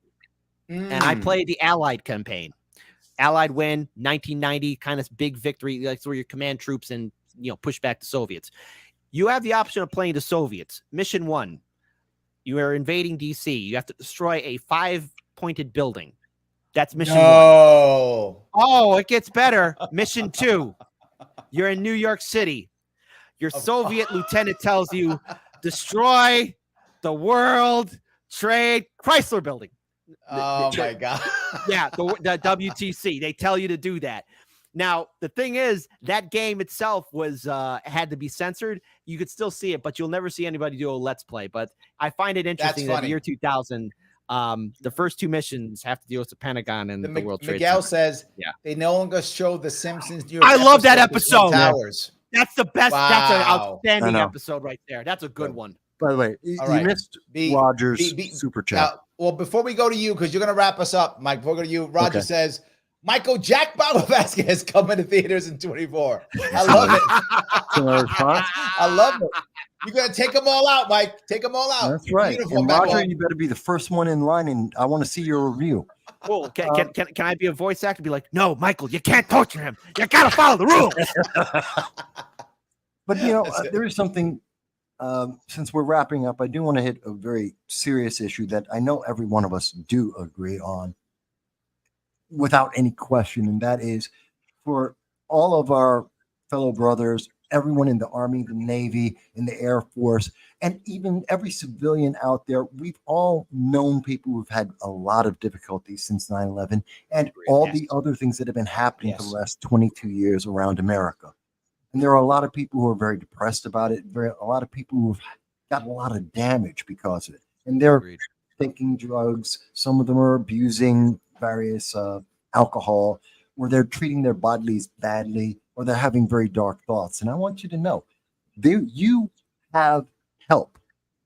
And I played the Allied campaign. Allied win, 1990, kind of big victory, like through your command troops and push back the Soviets. You have the option of playing the Soviets. Mission 1, you are invading DC. You have to destroy a 5-pointed building. That's mission 1. Oh, it gets better. Mission 2, you're in New York City. Your Soviet lieutenant tells you, destroy the World Trade Chrysler Building.
Oh, my God.
Yeah, the WTC. They tell you to do that. Now, the thing is, that game itself was had to be censored. You could still see it, but you'll never see anybody do a Let's Play. But I find it interesting that the year 2000, the first 2 missions have to deal with the Pentagon and the World Trade Center.
Miguel says they no longer show the Simpsons.
I love that episode.
Towers.
That's the best. Wow. That's an outstanding episode right there. That's a good one.
By the way, you missed Roger's super chat.
Well, before we go to you, because you're going to wrap us up, Mike, before we go to you, Roger says, Michael Vasquez coming to theaters in 24. I love it. I love it. You're going to take them all out, Mike. Take them all out.
That's right. And Roger, you better be the first one in line, and I want to see your review.
Cool. Can I be a voice actor? Be like, no, Michael, you can't torture him. You got to follow the rules.
But, there is something, since we're wrapping up, I do want to hit a very serious issue that I know every one of us do agree on without any question, and that is for all of our fellow brothers, everyone in the Army, the Navy, in the Air Force, and even every civilian out there, we've all known people who've had a lot of difficulties since 9/11 and all the other things that have been happening for the last 22 years around America. And there are a lot of people who are very depressed about it, a lot of people who've got a lot of damage because of it. And they're taking drugs. Some of them are abusing various alcohol, or they're treating their bodies badly, or they're having very dark thoughts. And I want you to know, you have help.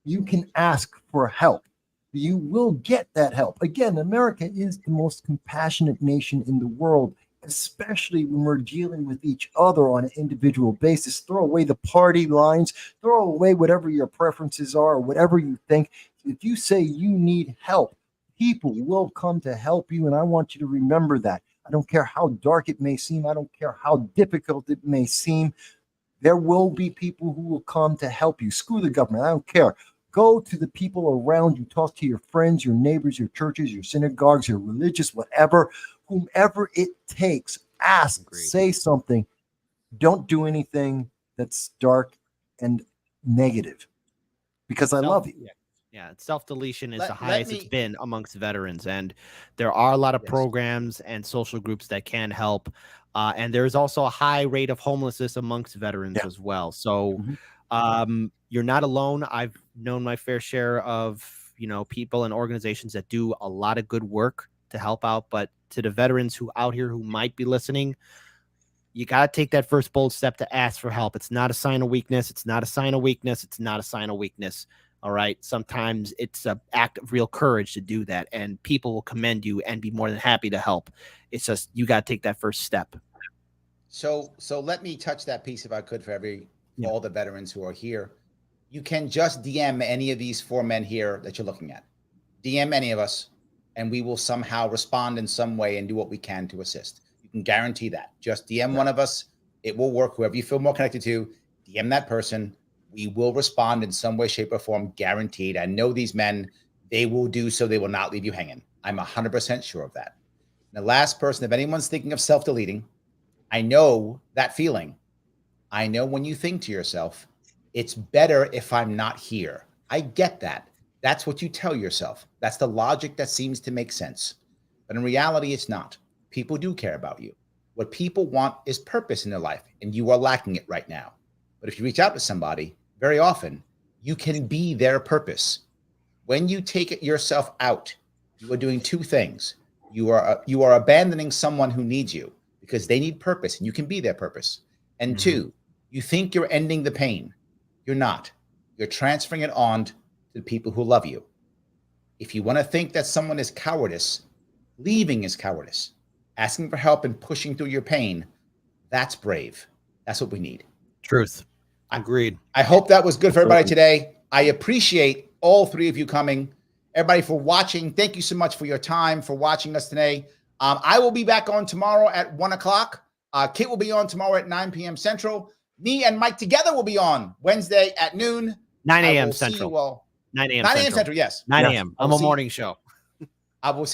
You can ask for help. You will get that help. Again, America is the most compassionate nation in the world, especially when we're dealing with each other on an individual basis. Throw away the party lines, throw away whatever your preferences are, or whatever you think. If you say you need help, people will come to help you. And I want you to remember that. I don't care how dark it may seem. I don't care how difficult it may seem. There will be people who will come to help you. Screw the government. I don't care. Go to the people around you. Talk to your friends, your neighbors, your churches, your synagogues, your religious, whatever, whomever it takes. Ask, say something. Don't do anything that's dark and negative, because I love you.
Yeah, self-deletion is the highest it's been amongst veterans, and there are a lot of programs and social groups that can help. And there's also a high rate of homelessness amongst veterans as well. So you're not alone. I've known my fair share of, people and organizations that do a lot of good work to help out. But to the veterans who out here who might be listening, you got to take that first bold step to ask for help. It's not a sign of weakness. It's not a sign of weakness. It's not a sign of weakness. All right. Sometimes it's an act of real courage to do that, and people will commend you and be more than happy to help. It's just, you got to take that first step.
So let me touch that piece if I could for all the veterans who are here. You can just DM any of these 4 men here that you're looking at. DM any of us, and we will somehow respond in some way and do what we can to assist. You can guarantee that. Just DM one of us. It will work. Whoever you feel more connected to, DM that person. We will respond in some way, shape, or form, guaranteed. I know these men, they will do so. They will not leave you hanging. I'm 100% sure of that. And the last person, if anyone's thinking of self-deleting, I know that feeling. I know when you think to yourself, it's better if I'm not here. I get that. That's what you tell yourself. That's the logic that seems to make sense. But in reality, it's not. people do care about you. What people want is purpose in their life, and you are lacking it right now. But if you reach out to somebody, very often, you can be their purpose. When you take it yourself out, you are doing two things. You are abandoning someone who needs you because they need purpose, and you can be their purpose. And two, you think you're ending the pain. You're not. You're transferring it on to the people who love you. If you want to think that someone is cowardice, leaving is cowardice. Asking for help and pushing through your pain, that's brave. That's what we need.
Truth. Agreed.
I hope that was good for everybody today. I appreciate all three of you coming. Everybody for watching. Thank you so much for your time, for watching us today. I will be back on tomorrow at 1 o'clock. Kit will be on tomorrow at 9 p.m. Central. Me and Mike together will be on Wednesday at noon.
9 a.m. Central.
9
9 a.m.
9 a.m. Central, yes.
9 a.m. I'm a morning show.
I will